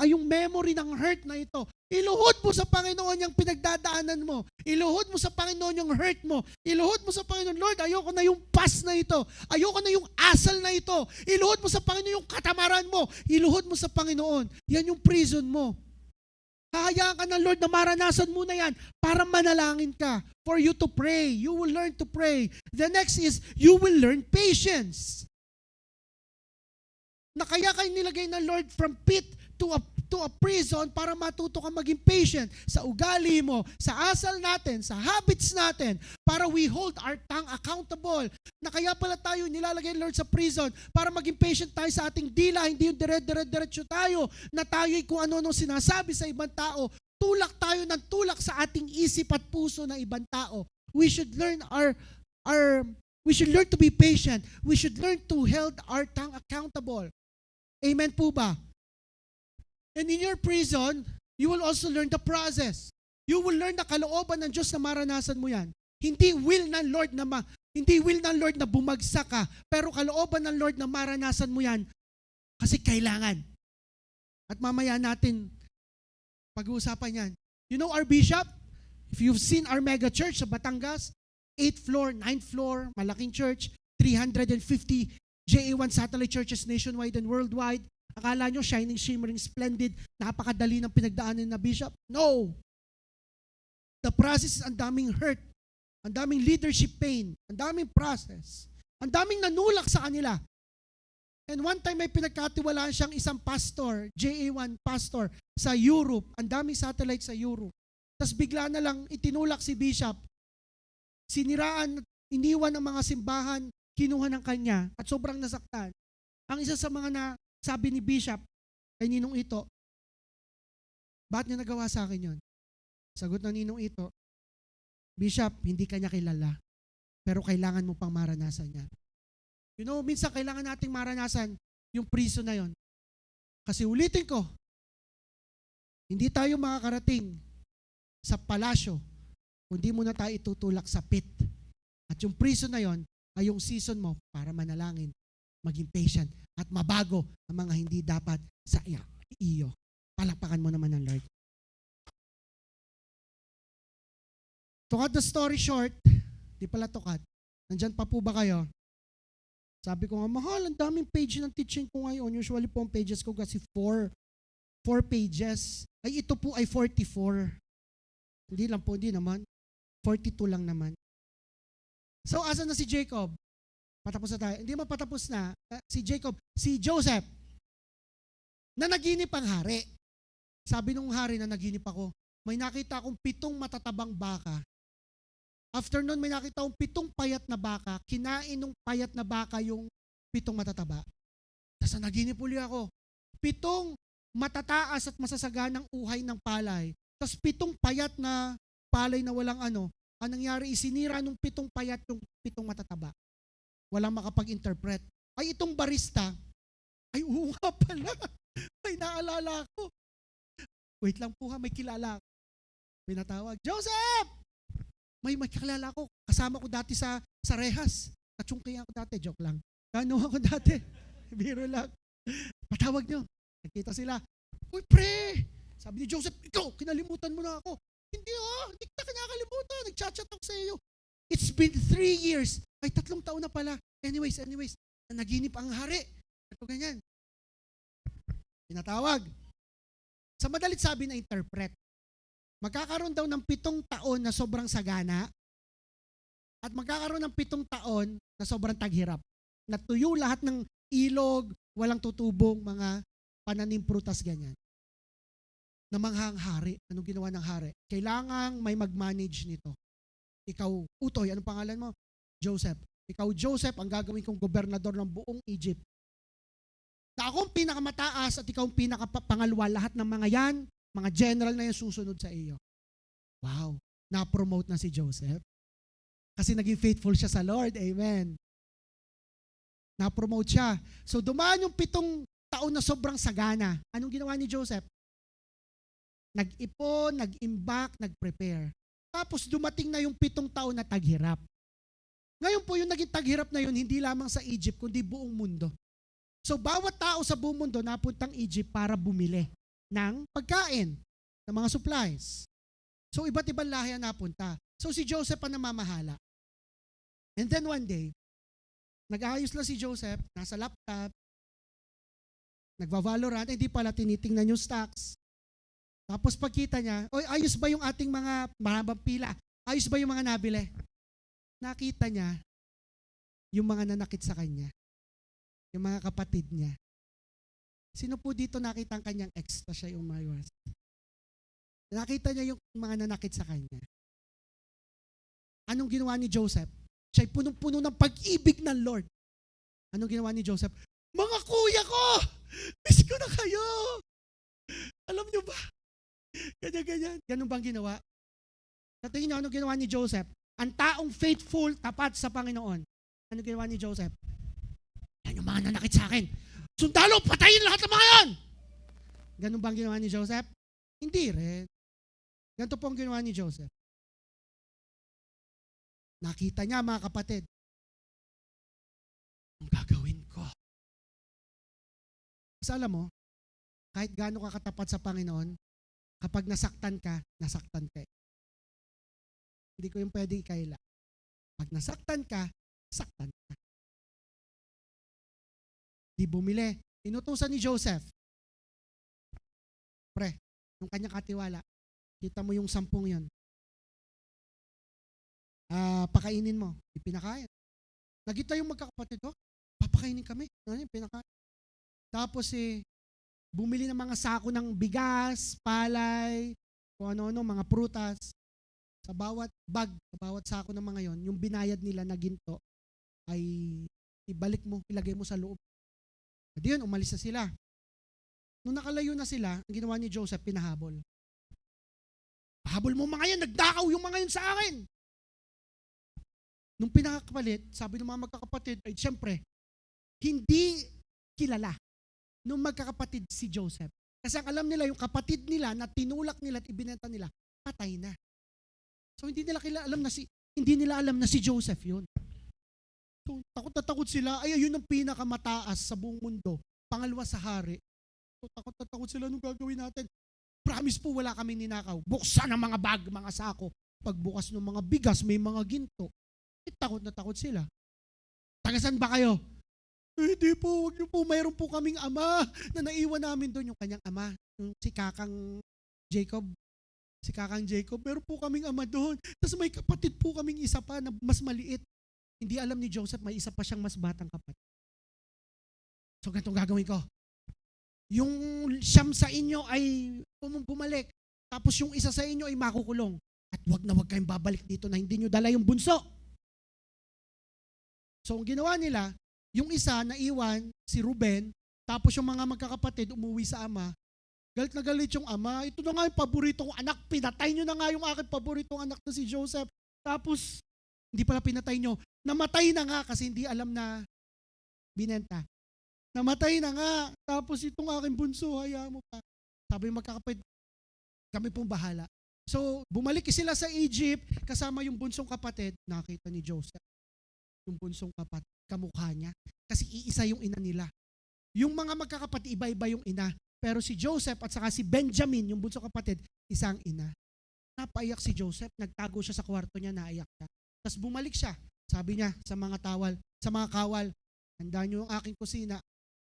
yung memory ng hurt na ito. Iluhod mo sa Panginoon yung pinagdadaanan mo. Iluhod mo sa Panginoon yung hurt mo. Iluhod mo sa Panginoon, Lord, ayoko na yung past na ito. Ayoko na yung asal na ito. Iluhod mo sa Panginoon yung katamaran mo. Iluhod mo sa Panginoon. Yan yung prison mo. Hahayaan ka ng Lord na maranasan mo na yan para manalangin ka. For you to pray. You will learn to pray. The next is, you will learn patience. Na kaya kayo nilagay ng Lord from pit to a prison para matuto ka maging patient sa ugali mo, sa asal natin, sa habits natin, para we hold our tongue accountable. Na kaya pala tayo nilalagay ng Lord sa prison para maging patient tayo sa ating dila, hindi yung dire-diretso tayo, na tayo'y kung ano-ano sinasabi sa ibang tao. Tulak tayo ng tulak sa ating isip at puso ng ibang tao. We should learn we should learn to be patient. We should learn to hold our tongue accountable. Amen po ba? And in your prison, you will also learn the process. You will learn na kalooban ng Diyos na maranasan mo yan. Hindi will ng Lord na bumagsak ka, pero kalooban ng Lord na maranasan mo yan kasi kailangan. At mamaya natin pag-uusapan yan. You know our bishop? If you've seen our mega church sa Batangas, 8th floor, 9th floor, malaking church, 350 JA1 satellite churches nationwide and worldwide. Akala nyo, shining, shimmering, splendid, napakadali ng pinagdaanan na bishop? No! The process is ang daming hurt, ang daming leadership pain, ang daming process, ang daming nanulak sa kanila. And one time may pinagkatiwalaan siyang isang pastor, JA1 pastor, sa Europe, ang daming satellite sa Europe. Tapos bigla na lang itinulak si bishop, siniraan, iniwan ng mga simbahan, kinuha ng kanya, at sobrang nasaktan. Ang isa sa mga sabi ni Bishop, kay Ninong Ito, bakit niya nagawa sa akin yon? Sagot ng Ninong Ito, Bishop, hindi ka niya kilala, pero kailangan mo pang maranasan niya. You know, minsan kailangan nating maranasan yung prison na yon. Kasi ulitin ko, hindi tayo makakarating sa palasyo kung di mo na tayo itutulak sa pit. At yung prison na yon ay yung season mo para manalangin, maging patient, at mabago ang mga hindi dapat sa iyo. Palakpakan mo naman ng Lord. To cut the story short, di pala to cut. Nandyan pa po ba kayo? Sabi ko nga, mahal, ang daming page ng teaching ko ngayon. Usually po ang pages ko kasi 4 pages. Ay, ito po ay 44. Hindi lang po, hindi naman. 42 lang naman. So, asan na si Jacob? Patapos na tayo. Hindi man patapos na. Si Jacob, si Joseph, na naginip ang hari. Sabi nung hari na naginip ako, may nakita akong 7 matatabang baka. After nun, may nakita akong 7 payat na baka. Kinain ng payat na baka yung 7 matataba. Tapos naginip uli ako. 7 matataas at masasaganang uhay ng palay. Tapos 7 payat na palay na walang ano. Ang nangyari, isinira nung 7 payat yung 7 matataba. Walang makapag-interpret. Ay, itong barista, ay oo nga pala. Ay, naalala ko. Wait lang po ha, may kilala ako. Pinatawag, Joseph! May kakilala ko. Kasama ko dati sa Rehas. Katsungkihan ko dati. Joke lang. Ano ako dati? Biro lang. Patawag nyo. Nakita sila. Uy, pre! Sabi ni Joseph, ikaw, kinalimutan mo na ako. Hindi hindi kita kinakalimutan. Nag-chat-chat ako sa iyo. It's been 3 years. Ay, 3 taon na pala. Anyways, naginip ang hari. Ito ganyan. Pinatawag. Sa madalit sabi na interpret. Magkakaroon daw ng 7 taon na sobrang sagana at magkakaroon ng 7 taon na sobrang taghirap. Natuyo lahat ng ilog, walang tutubong mga pananim prutas ganyan. Namanghang hari. Anong ginawa ng hari? Kailangang may mag-manage nito. Ikaw, Utoy, anong pangalan mo? Joseph. Ikaw, Joseph, ang gagawin kong gobernador ng buong Egypt. Na ako ang pinakamataas at ikaw ang pinakapangalwa. Lahat ng mga yan, mga general na yan susunod sa iyo. Wow. Na-promote na si Joseph. Kasi naging faithful siya sa Lord. Amen. Na-promote siya. So dumaan yung 7 taon na sobrang sagana. Anong ginawa ni Joseph? Nag-ipon, nag-imbak, nag-prepare. Tapos dumating na yung 7 taon na taghirap. Ngayon po yung naging taghirap na yun, hindi lamang sa Egypt, kundi buong mundo. So bawat tao sa buong mundo napuntang Egypt para bumili ng pagkain, ng mga supplies. So iba't ibang lahi ang napunta. So si Joseph ang namamahala. And then one day, nag-aayos lang si Joseph, nasa laptop, nagva-Valorant, hindi pala tinitingnan yung stocks. Tapos pagkita niya, oy, ayos ba yung ating mga mahabang pila? Ayos ba yung mga nabili? Nakita niya yung mga nanakit sa kanya. Yung mga kapatid niya. Sino po dito nakita ang kanyang ex na siya yung umaywas? Nakita niya yung mga nanakit sa kanya. Anong ginawa ni Joseph? Siya'y punong-puno ng pag-ibig ng Lord. Anong ginawa ni Joseph? Mga kuya ko! Miss ko na kayo! Alam niyo ba? Ganyan-ganyan. Ganun bang ginawa? Sa tingin niyo, anong ginawa ni Joseph? Ang taong faithful, tapat sa Panginoon. Anong ginawa ni Joseph? Yan yung mga nanakit sa akin. Sundalo, patayin lahat ng mga yan! Ganun bang ginawa ni Joseph? Hindi rin. Ganito po ang ginawa ni Joseph. Nakita niya, mga kapatid, ang gagawin ko. Kasi alam mo, kahit gaano ka katapat sa Panginoon, kapag nasaktan ka, nasaktan ka. Hindi ko yung pwedeng ikaila. Pag nasaktan ka, saktan ka. Di bumili. Inutusan ni Joseph. Pre, yung kanyang katiwala, kita mo yung 10 yun. Pakainin mo. Ipinakain. Nakita yung magkakapatid, papakainin kami. Ano yung pinakain? Tapos bumili ng mga sako ng bigas, palay, kung ano-ano, mga prutas. Sa bawat bag, sa bawat sako ng mga yon, yung binayad nila na ginto ay ibalik mo, ilagay mo sa loob. At yun, umalis na sila. Nung nakalayo na sila, ang ginawa ni Joseph, pinahabol. Pahabol mo mga yan, nagdakaw yung mga yun sa akin. Nung pinakapalit, sabi ng mga magkakapatid, ay siyempre, hindi kilala nung magkakapatid si Joseph. Kasi ang alam nila, yung kapatid nila na tinulak nila at ibinenta nila, patay na. So hindi nila alam na si Joseph yun. So takot na takot sila, ay yun ang pinakamataas sa buong mundo, pangalawa sa hari. So takot na takot sila, anong gagawin natin? Promise po wala kaming ninakaw. Buksan ang mga bag, mga sako. Pagbukas ng mga bigas, may mga ginto. Takot na takot sila. Tagasan ba kayo? Hindi po, wag niyo po. Mayroon po kaming ama na naiwan namin doon. Yung kanyang ama, yung si Kakang Jacob. Si Kakang Jacob, meron po kaming ama doon. Tapos may kapatid po kaming isa pa na mas maliit. Hindi alam ni Joseph, may isa pa siyang mas batang kapatid. So ganitong gagawin ko. Yung siyam sa inyo ay bumalik. Tapos yung isa sa inyo ay makukulong. At wag kayong babalik dito na hindi nyo dala yung bunso. So ang ginawa nila, yung isa naiwan, si Ruben, tapos yung mga magkakapatid umuwi sa ama. Galit na galit yung ama. Ito na nga yung paboritong anak. Pinatay nyo na nga yung aking paboritong anak na si Joseph. Tapos, hindi pala pinatay nyo. Namatay na nga kasi hindi alam na binenta. Namatay na nga. Tapos itong aking bunso, hayaan mo pa. Sabi yung magkakapatid, Kami pong bahala. So, bumalik sila sa Egypt, kasama yung bunsong kapatid, nakita ni Joseph. Yung bunsong kapatid, kamukha niya. Kasi iisa yung ina nila. Yung mga magkakapatid, iba-iba yung ina. Pero si Joseph at saka si Benjamin, yung bunsong kapatid, isang ina. Napaiyak si Joseph, nagtago siya sa kwarto niya, naiyak siya. Tapos bumalik siya. Sabi niya sa mga kawal, handa niyo ang aking kusina,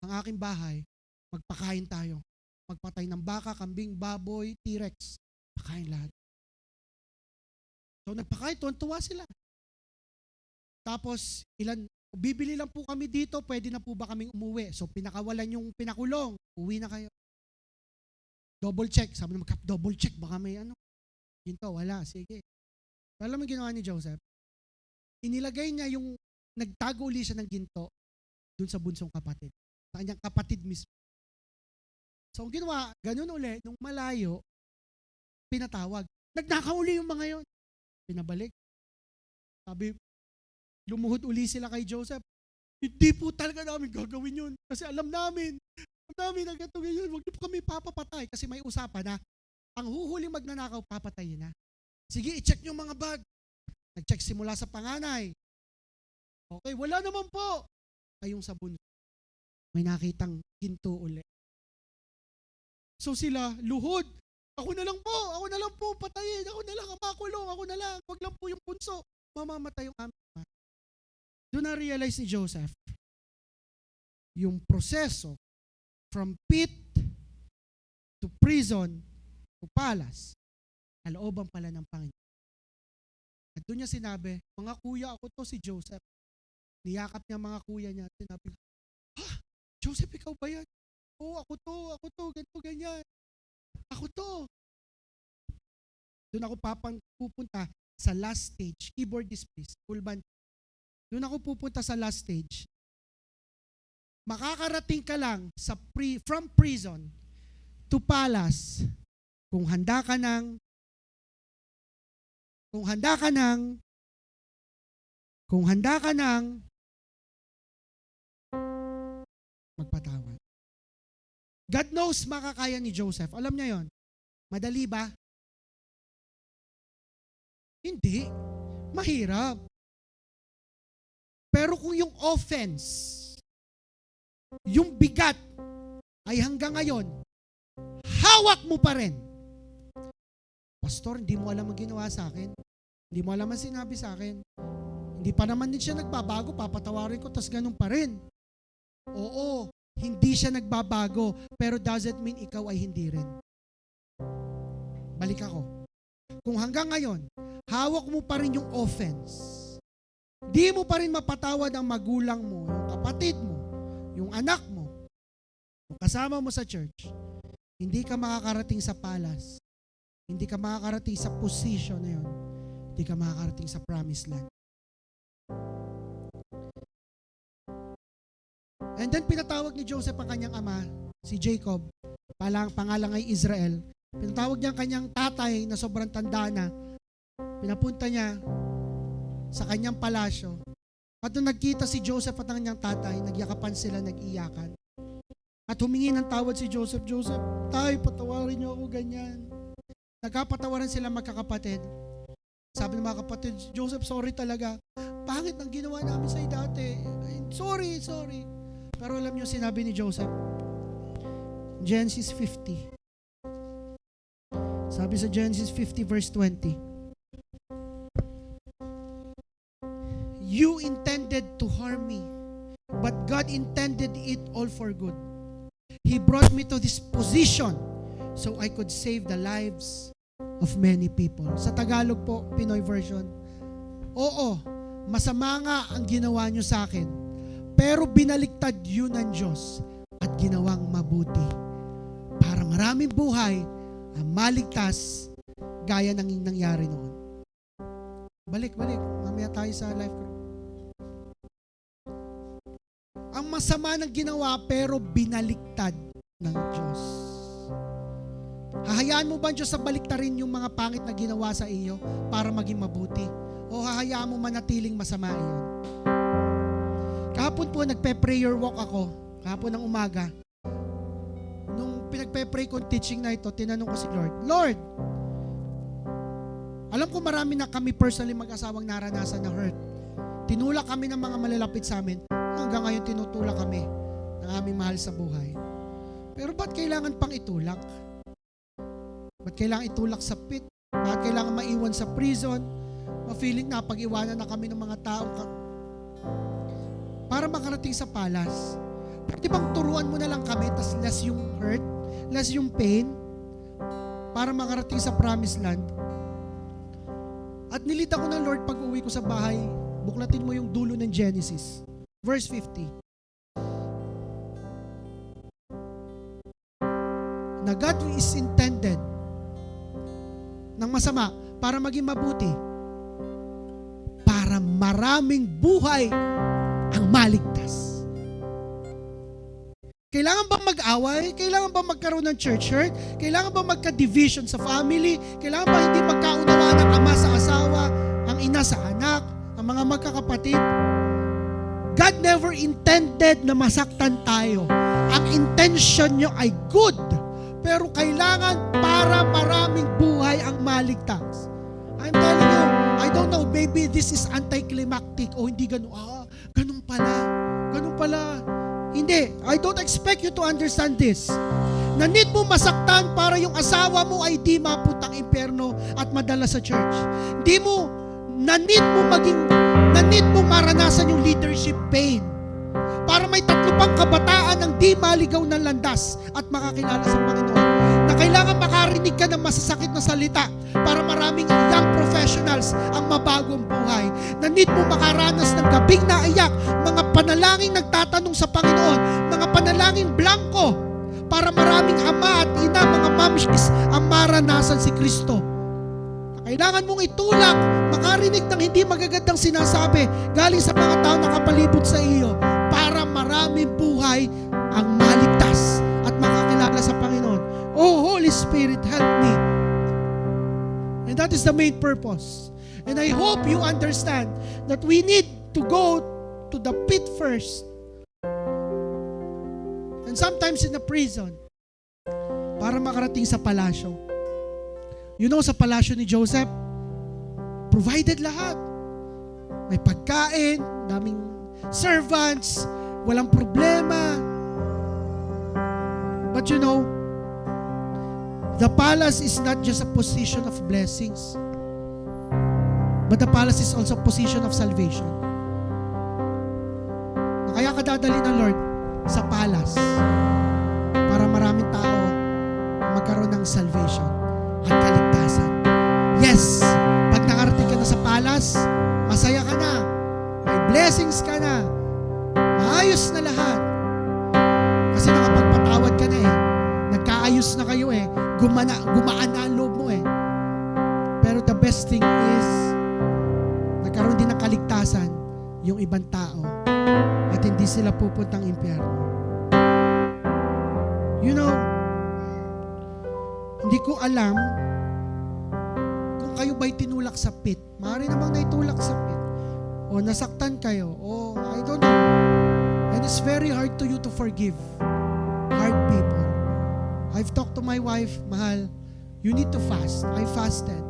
ang aking bahay, magpakain tayo. Magpatay ng baka, kambing, baboy, T-Rex. Pakain lahat. So nagpakain, tuwan-tuwa sila. Tapos, bibili lang po kami dito, pwede na po ba kaming umuwi? So pinakawalan yung pinakulong, uwi na kayo. Double check, sabi naman, double check, baka may ginto, wala, sige. Alam mo ginawa ni Joseph? Inilagay niya yung, nagtago uli siya ng ginto dun sa bunsong kapatid. Sa kanyang kapatid mismo. So ang ginawa, ganun uli, nung malayo, pinatawag. Nagnakaw uli yung mga yon. Pinabalik. Sabi, lumuhod uli sila kay Joseph. Hindi po talaga namin gagawin yun. Kasi alam namin na ganito ganyan. Huwag niyo po kami papapatay. Kasi may usapan na, ang huhuling magnanakaw, papatayin na. Sige, i-check niyo mga bag. Nag-check simula sa panganay. Okay, wala naman po. Ayong sa bunso. May nakitang ginto uli. So sila, luhod. Ako na lang po, patayin. Ako na lang, makulong. Ako na lang. Wag lang po yung bunso. Mamamatay yung aming ama. Doon na-realize ni Joseph, yung proseso from pit to prison to palace, kalooban pala ng Panginoon. At doon niya sinabi, mga kuya, ako to si Joseph. Niyakap niya mga kuya niya. Sinabi, Joseph, ikaw ba yan? Oo, ako to, ganito, ganyan. Ako to. Doon ako pupunta sa last stage. Keyboardist please, full band. Doon ako pupunta sa last stage. Makakarating ka lang from prison to palace kung handa ka ng magpatawad. God knows makakaya ni Joseph. Alam niya yon. Madali ba? Hindi. Mahirap. Pero kung yung offense, yung bigat, ay hanggang ngayon, hawak mo pa rin. Pastor, hindi mo alam ang ginawa sa akin. Hindi mo alam ang sinabi sa akin. Hindi pa naman din siya nagbabago, papatawarin ko, tas ganun pa rin. Oo, hindi siya nagbabago, pero doesn't mean ikaw ay hindi rin. Balik ako. Kung hanggang ngayon, hawak mo pa rin yung offense, di mo pa rin mapatawad ang magulang mo, yung kapatid mo, yung anak mo, yung kasama mo sa church, hindi ka makakarating sa palace, hindi ka makakarating sa position na yun, hindi ka makakarating sa promised land. And then pinatawag ni Joseph ang kanyang ama, si Jacob, pangalang ay Israel. Pinatawag niya ang kanyang tatay na sobrang tanda na. Pinapunta niya sa kanyang palasyo. At nung nagkita si Joseph at ang kanyang tatay, nagyakapan sila, nag-iyakan. At humingi ng tawad si Joseph, tay, patawarin niyo ako ganyan. Nagkapatawaran sila magkakapatid. Sabi ng mga kapatid, Joseph, sorry talaga. Pangit ang ginawa namin sa'yo dati. Sorry. Pero alam niyo, sinabi ni Joseph, Genesis 50. Sabi sa Genesis 50 verse 20, you intended to harm me, but God intended it all for good. He brought me to this position so I could save the lives of many people. Sa Tagalog po, Pinoy version, oo, masama nga ang ginawa nyo sa akin, pero binaliktad yun ng Diyos at ginawang mabuti para maraming buhay ang maligtas gaya ng nangyari noon. Balik. Mamaya tayo sa life group. Ang masama ng ginawa pero binaliktad ng Diyos. Hahayaan mo ba ang Diyos sa baliktarin yung mga pangit na ginawa sa iyo para maging mabuti? O hahayaan mo manatiling masama iyon? Kahapon po nagpe-prayer walk ako, kahapon ng umaga. Nung nagpe-pray kong teaching na ito, tinanong ko si Lord, Lord, alam ko marami na kami personally mag-asawang naranasan na hurt. Tinulak kami ng mga malalapit sa amin. Hanggang ngayon tinutulak kami ng aming mahal sa buhay. Pero ba't kailangan pang itulak? Ba't kailangan itulak sa pit? Ba't kailangan maiwan sa prison? Ma-feeling na pag-iwanan na kami ng mga taong para makarating sa palas. Pwede bang turuan mo na lang kami, tas less yung hurt, less yung pain, para makarating sa promised land? At nilita ko ng Lord pag uwi ko sa bahay, buklatin mo yung dulo ng Genesis. Verse 50. Na God is intended ng masama para maging mabuti, para maraming buhay ang maligtas. Kailangan bang mag-away? Kailangan bang magkaroon ng church hurt? Kailangan bang magka-division sa family? Kailangan bang hindi magkaunawaan ng ama sa asawa, ang ina sa anak, ang mga magkakapatid? God never intended na masaktan tayo. Ang intention nyo ay good, pero kailangan para maraming buhay ang maligtas. I'm telling you, I don't know, maybe this is anticlimactic o hindi ganun. Ganun pala. Ganun pala. Hindi, I don't expect you to understand this. Na need mo masaktan para yung asawa mo ay di maputang impyerno at madala sa church. Hindi mo, need mo maranasan yung leadership pain. Para may 3 pang kabataan ang di maligaw ng landas at makakilala sa Panginoon. Na kailangan makarinig ka ng masasakit na salita para maraming young professionals ang mabagong buhay. Na need mo makaranas ng gabing naiyak, mga panalangin nagtatanong sa Panginoon, mga panalangin blanco, para maraming ama at ina, mga mamishis, ang maranasan si Kristo. Kailangan mong itulak, makarinig ng hindi magagandang sinasabi galing sa mga tao na kapalibot sa iyo para maraming buhay ang maligtas at makakilala sa Panginoon. Oh, Holy Spirit, help me. And that is the main purpose. And I hope you understand that we need to go to the pit first. And sometimes in the prison para makarating sa palasyo. You know, sa palasyo ni Joseph, provided lahat. May pagkain, daming servants, walang problema. But you know, the palace is not just a position of blessings, but the palace is also a position of salvation. Na kaya ka dadali ng Lord sa palace para maraming tao magkaroon ng salvation at kaligtasan. Yes, pag nakarating ka na sa palace, masaya ka na, may blessings ka na, maayos na lahat. Kasi nakapagpatawad ka na eh, nagkaayos na kayo eh, gumaan na ang loob mo eh. Pero the best thing is, nagkaroon din ng kaligtasan yung ibang tao at hindi sila pupuntang impyerno. You know, hindi ko alam kung kayo ba'y tinulak sa pit. Maaari namang naitulak sa pit. O nasaktan kayo. O I don't know. And it's very hard to you to forgive hard people. I've talked to my wife, mahal, you need to fast. I fasted.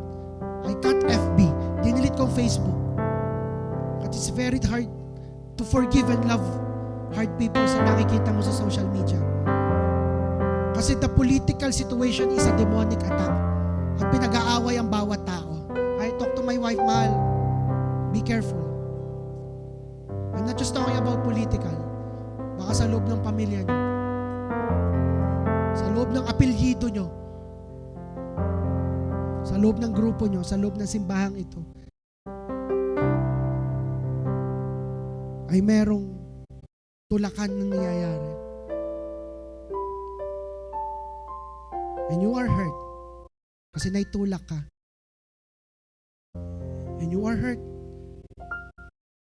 I cut FB. Dinilit ko Facebook. But it's very hard to forgive and love hard people sa nakikita mo sa social media. Kasi the political situation is a demonic attack. At pinag-aaway ang bawat tao. I talk to my wife, mahal, be careful. I'm not just talking about political. Baka sa loob ng pamilya nyo. Sa loob ng apelyido nyo. Sa loob ng grupo nyo. Sa loob ng simbahang ito. Ay merong tulakan na nangyayari. And you are hurt. Kasi naitulak ka. And you are hurt.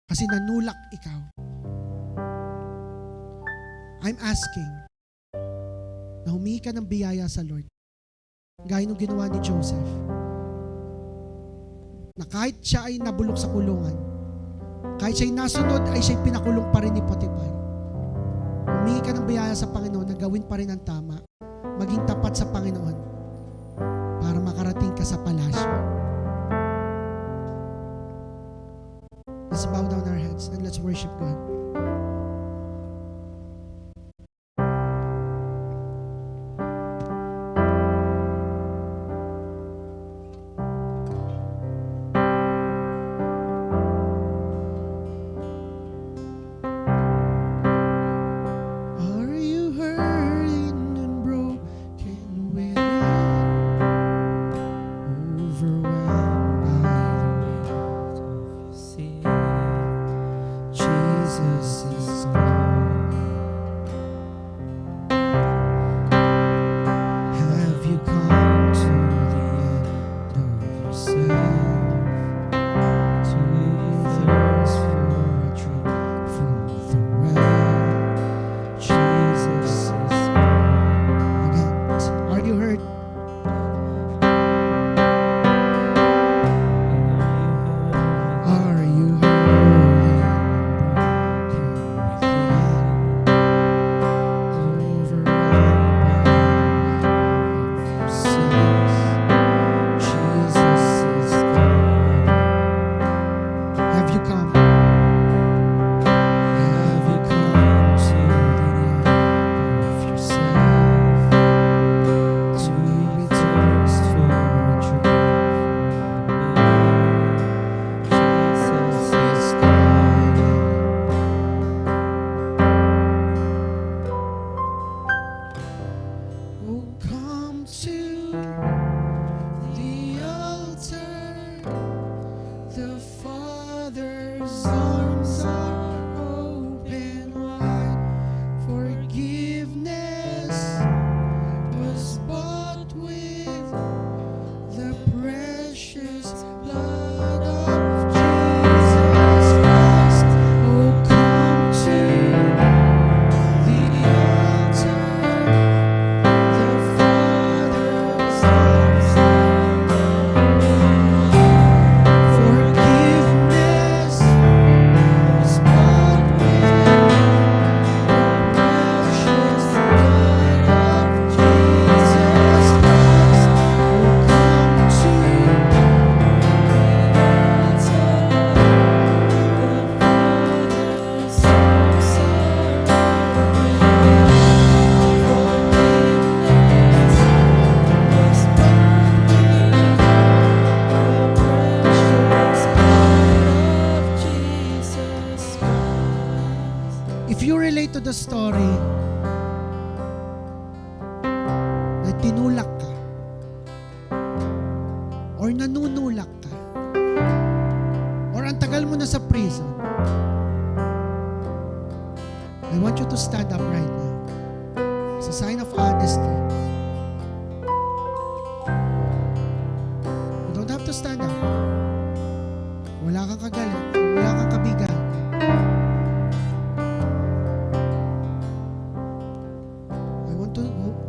Kasi nanulak ikaw. I'm asking na humingi ka ng biyaya sa Lord. Gaya nung ginawa ni Joseph. Na kahit siya ay nabulok sa kulungan, kahit siya ay nasunod, ay siya ay pinakulong pa rin ni Potiphar. Humingi ka ng biyaya sa Panginoon na gawin pa rin ang tama maging tapat sa Panginoon para makarating ka sa palasyo. Let's bow down our heads and let's worship God. To the story na tinulak ka or nanunulak ka or ang tagal mo na sa prison, I want you to stand up right now. It's a sign of honesty. You don't have to stand up. Wala kang kagalit, wala kang kabigan.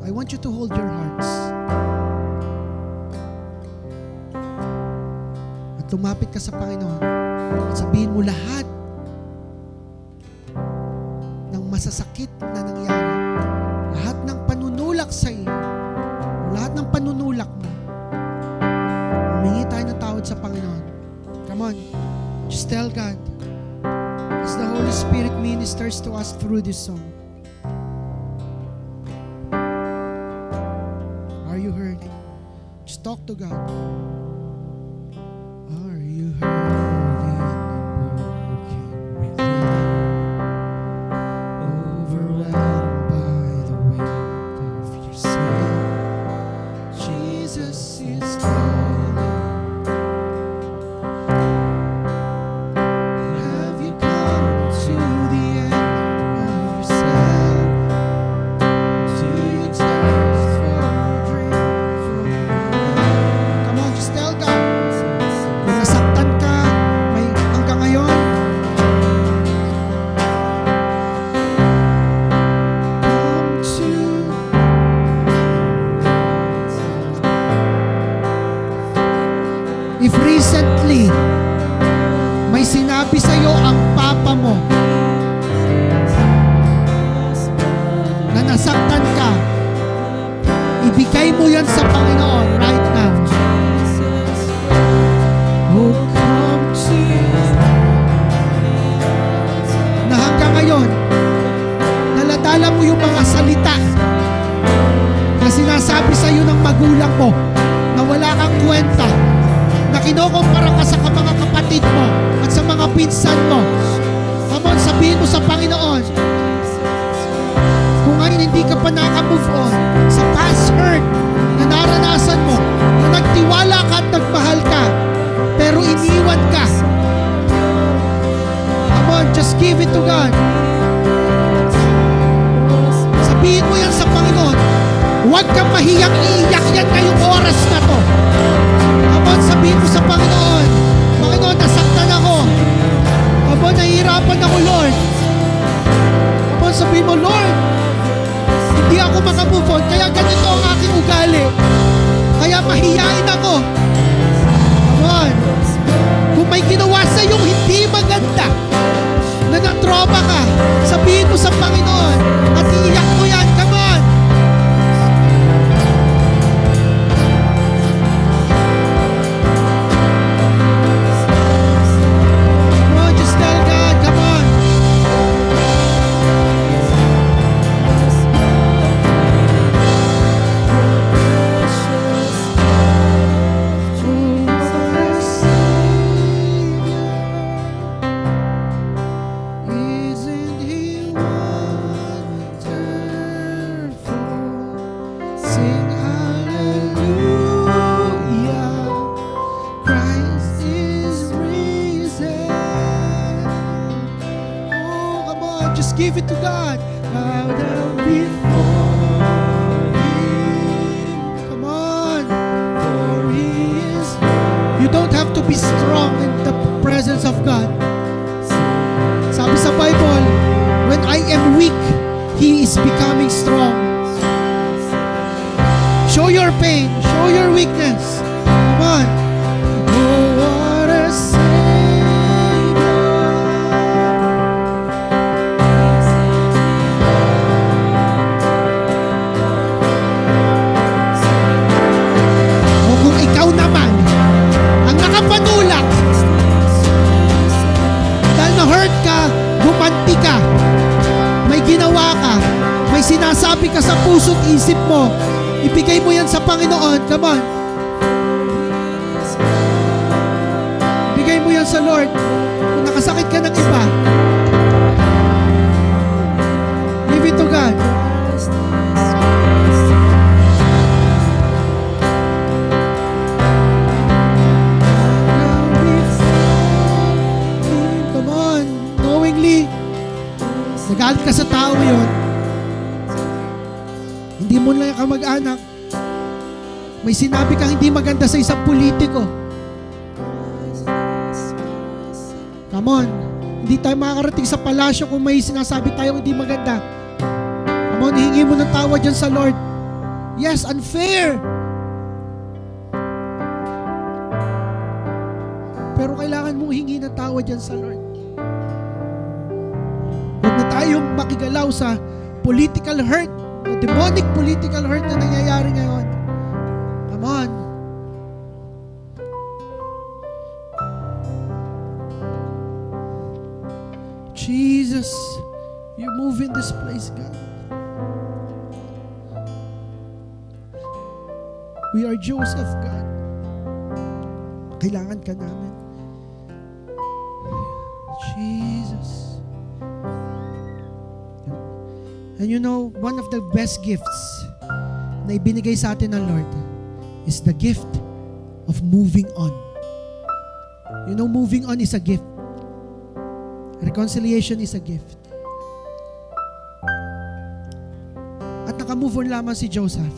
I want you to hold your hearts. At lumapit ka sa Panginoon at sabihin mo lahat ng masasakit na nangyari. Lahat ng panunulak sa iyo. Lahat ng panunulak mo. Humingi tayo ng tawad sa Panginoon. Come on. Just tell God as the Holy Spirit ministers to us through this song. Are you hurting? Just talk to God. Are you hurting and broken within? Overwhelmed by the weight of your sin? Jesus is calling. Have you come to the end of yourself? Do you taste for a drink from the well? Come on, just tell God. Kung nasaktan ka, may hanggang ngayon, come to. If recently may sinabi sa'yo ang papa mo na nasaktan ka, ibigay mo yan sa Panginoon right now. Oh, come to na hanggang ngayon, naladala mo yung mga salita na sinasabi sa iyo ng magulang mo na wala kang kwenta, na kinukumpara ka sa mga kapatid mo at sa mga pinsan mo. Come on, sabihin mo sa Panginoon, kung ngayon hindi ka pa naka-move on sa past hurt na naranasan mo, na nagtiwala ka at nagmahal ka, pero iniwan ka. Come on, just give it to God. Sabihin mo yan sa Panginoon. Huwag kang mahiyang iiyak yan ngayong oras na to. Come on, sabihin mo sa Panginoon, Panginoon, nasaktan ako. Come on, nahihirapan ako, Lord. Come on, sabihin mo, Lord, hindi ako makamove on, kaya ganito ang aking ugali. Kaya mahiyain ako. Come on. Kung may ginawa sa iyong hindi maganda, na na-trauma ka, sabihin mo sa Panginoon at iiyak mo yan. Come on. Come on, just tell God. Come on. Isn't He wonderful? Sing hallelujah. Christ is risen. Oh, come on, just give it to God. Bow down before Him. Come on, for He is. You don't have to be strong in the presence of God. Sabi sa Bible, when I am weak, He is becoming strong. Show your pain, show your weakness. Come on. Oh, what a Savior. O kung ikaw naman ang nakapanulak, dahil na-hurt ka, gumanti ka, may ginawa ka, may sinasabi ka sa puso't isip mo, ibigay mo yan sa Panginoon. Come on. Ibigay mo yan sa Lord. Kung nakasakit ka ng iba, give it to God. Come on. Knowingly, nagalit ka sa tao yun. Hindi mo lang kamag-anak. May sinabi kang hindi maganda sa isang politiko. Come on. Hindi tayo makakarating sa palasyo kung may sinasabi tayong hindi maganda. Come on, hihingi mo ng tawad dyan sa Lord. Yes, unfair. Pero kailangan mong hingi ng tawad dyan sa Lord. Huwag na tayong makigalaw sa political hurt, o demonic political hurt na nangyayari ngayon. Come on. Jesus, you move in this place, God. We are Joseph, God. Kailangan ka namin. Jesus. And you know, one of the best gifts na ibinigay sa atin ng Lord is the gift of moving on. You know, moving on is a gift. Reconciliation is a gift. At naka-move on lamang si Joseph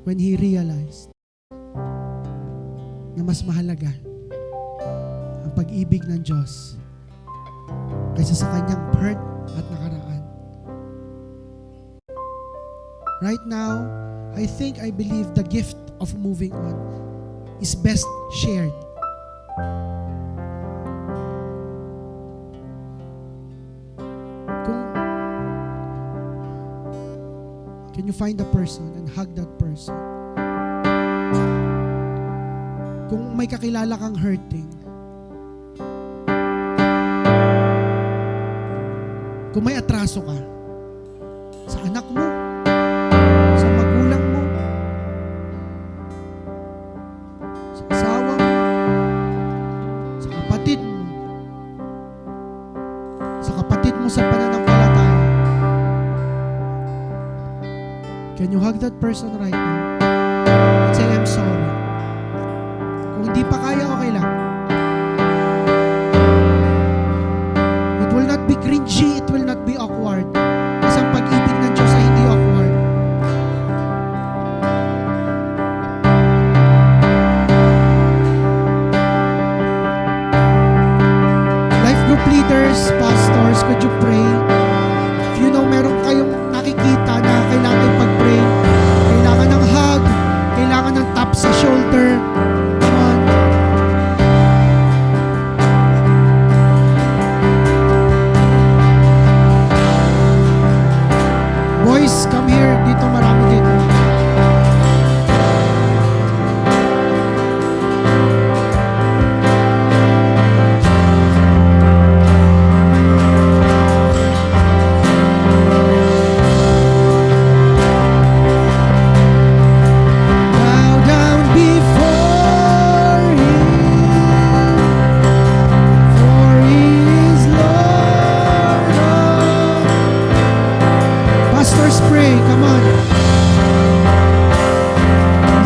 when he realized na mas mahalaga ang pag-ibig ng Diyos kaysa sa kanyang hurt at nakaraan. Right now, I believe the gift of moving on is best shared. Can you find a person and hug that person? Kung may kakilala kang hurting, kung may atraso ka sa anak mo, sa magulang mo, sa asawa mo, sa kapatid mo sa pananampalataya, can you hug that person right now and say, I'm sorry? Kung hindi pa kaya, okay lang. It will not be cringy, it will not be awkward. Kasi ang pag-ibig ng Diyos ay hindi awkward. Life group leaders, pastors, could you pray? If you know meron kayong nakikita na kailangan ipag-pray, kailangan ng hug, kailangan ng tap sa shoulder, come on. Boys, come here. Dito, marami dito. Bow down before Him, for He is Lord of. Pastors, pray. Come on.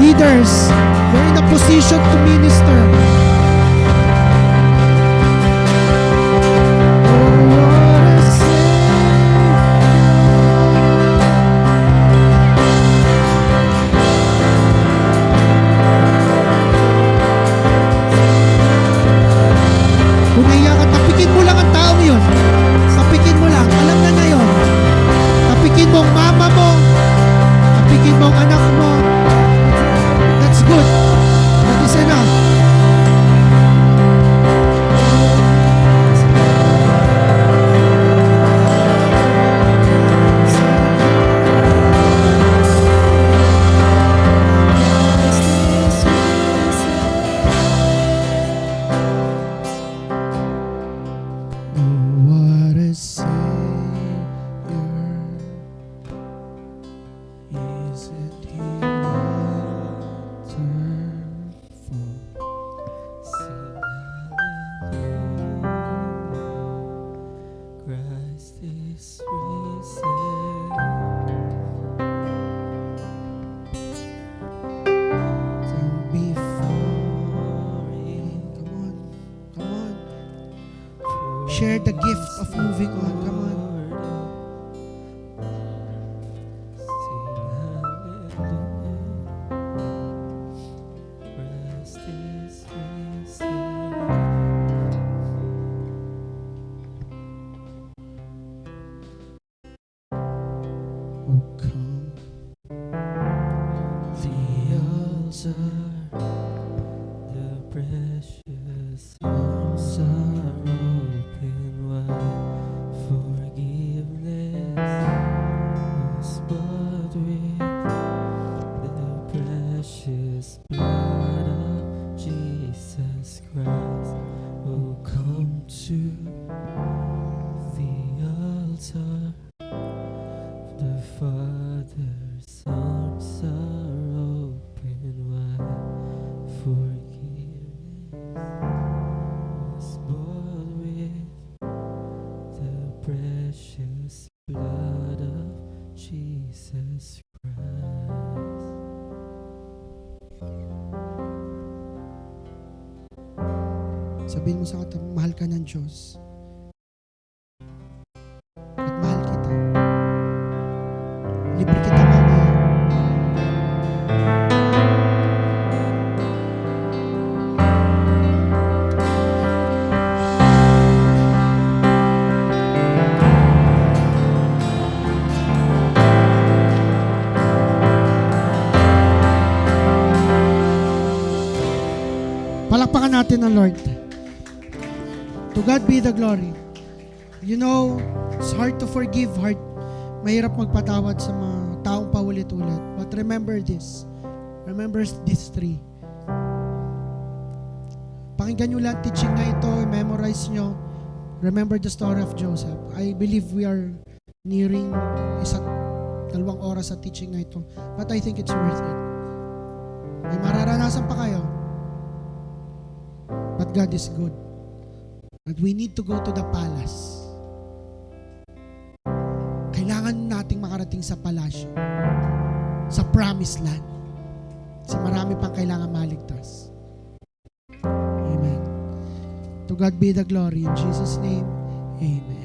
Leaders, you're in a position to minister. Oh, what a Kung naiyak ka, tapikin mo lang ang taong yun. Tapikin mo lang. Alam na yun. Tapikin mo ang mama mo. Tapikin mo ang anak mo. That's good. That is enough. Oh, what a Savior. Isn't He wonderful? Sing hallelujah, Christ is risen. Down before Him. Come on. Come on. Share the gift of moving on. Come on. Sing hallelujah, Christ is risen. Oh, come. The altar, the precious arms are open wide. Forgiveness was bought with the precious blood of Jesus Christ. Oh, come to the altar. The Father's arms are open wide. Forgiveness was bought with the precious blood of Jesus Christ. Sabihin mo sa katabi, mahal ka ng Diyos. At mahal kita. Libre kita mamaya. Palakpakan natin ang Lord. To God be the glory. You know, it's hard to forgive, mahirap magpatawad sa mga taong paulit-ulit. But remember this. Remember these three. Pakinggan nyo lang teaching na ito, memorize nyo. Remember the story of Joseph. I believe we are nearing 2 oras sa teaching na ito. But I think it's worth it. May mararanasan pa kayo. But God is good. And we need to go to the palace. Kailangan nating makarating sa palasyo. Sa promised land. Kasi marami pang kailangan maligtas. Amen. To God be the glory. In Jesus' name, amen.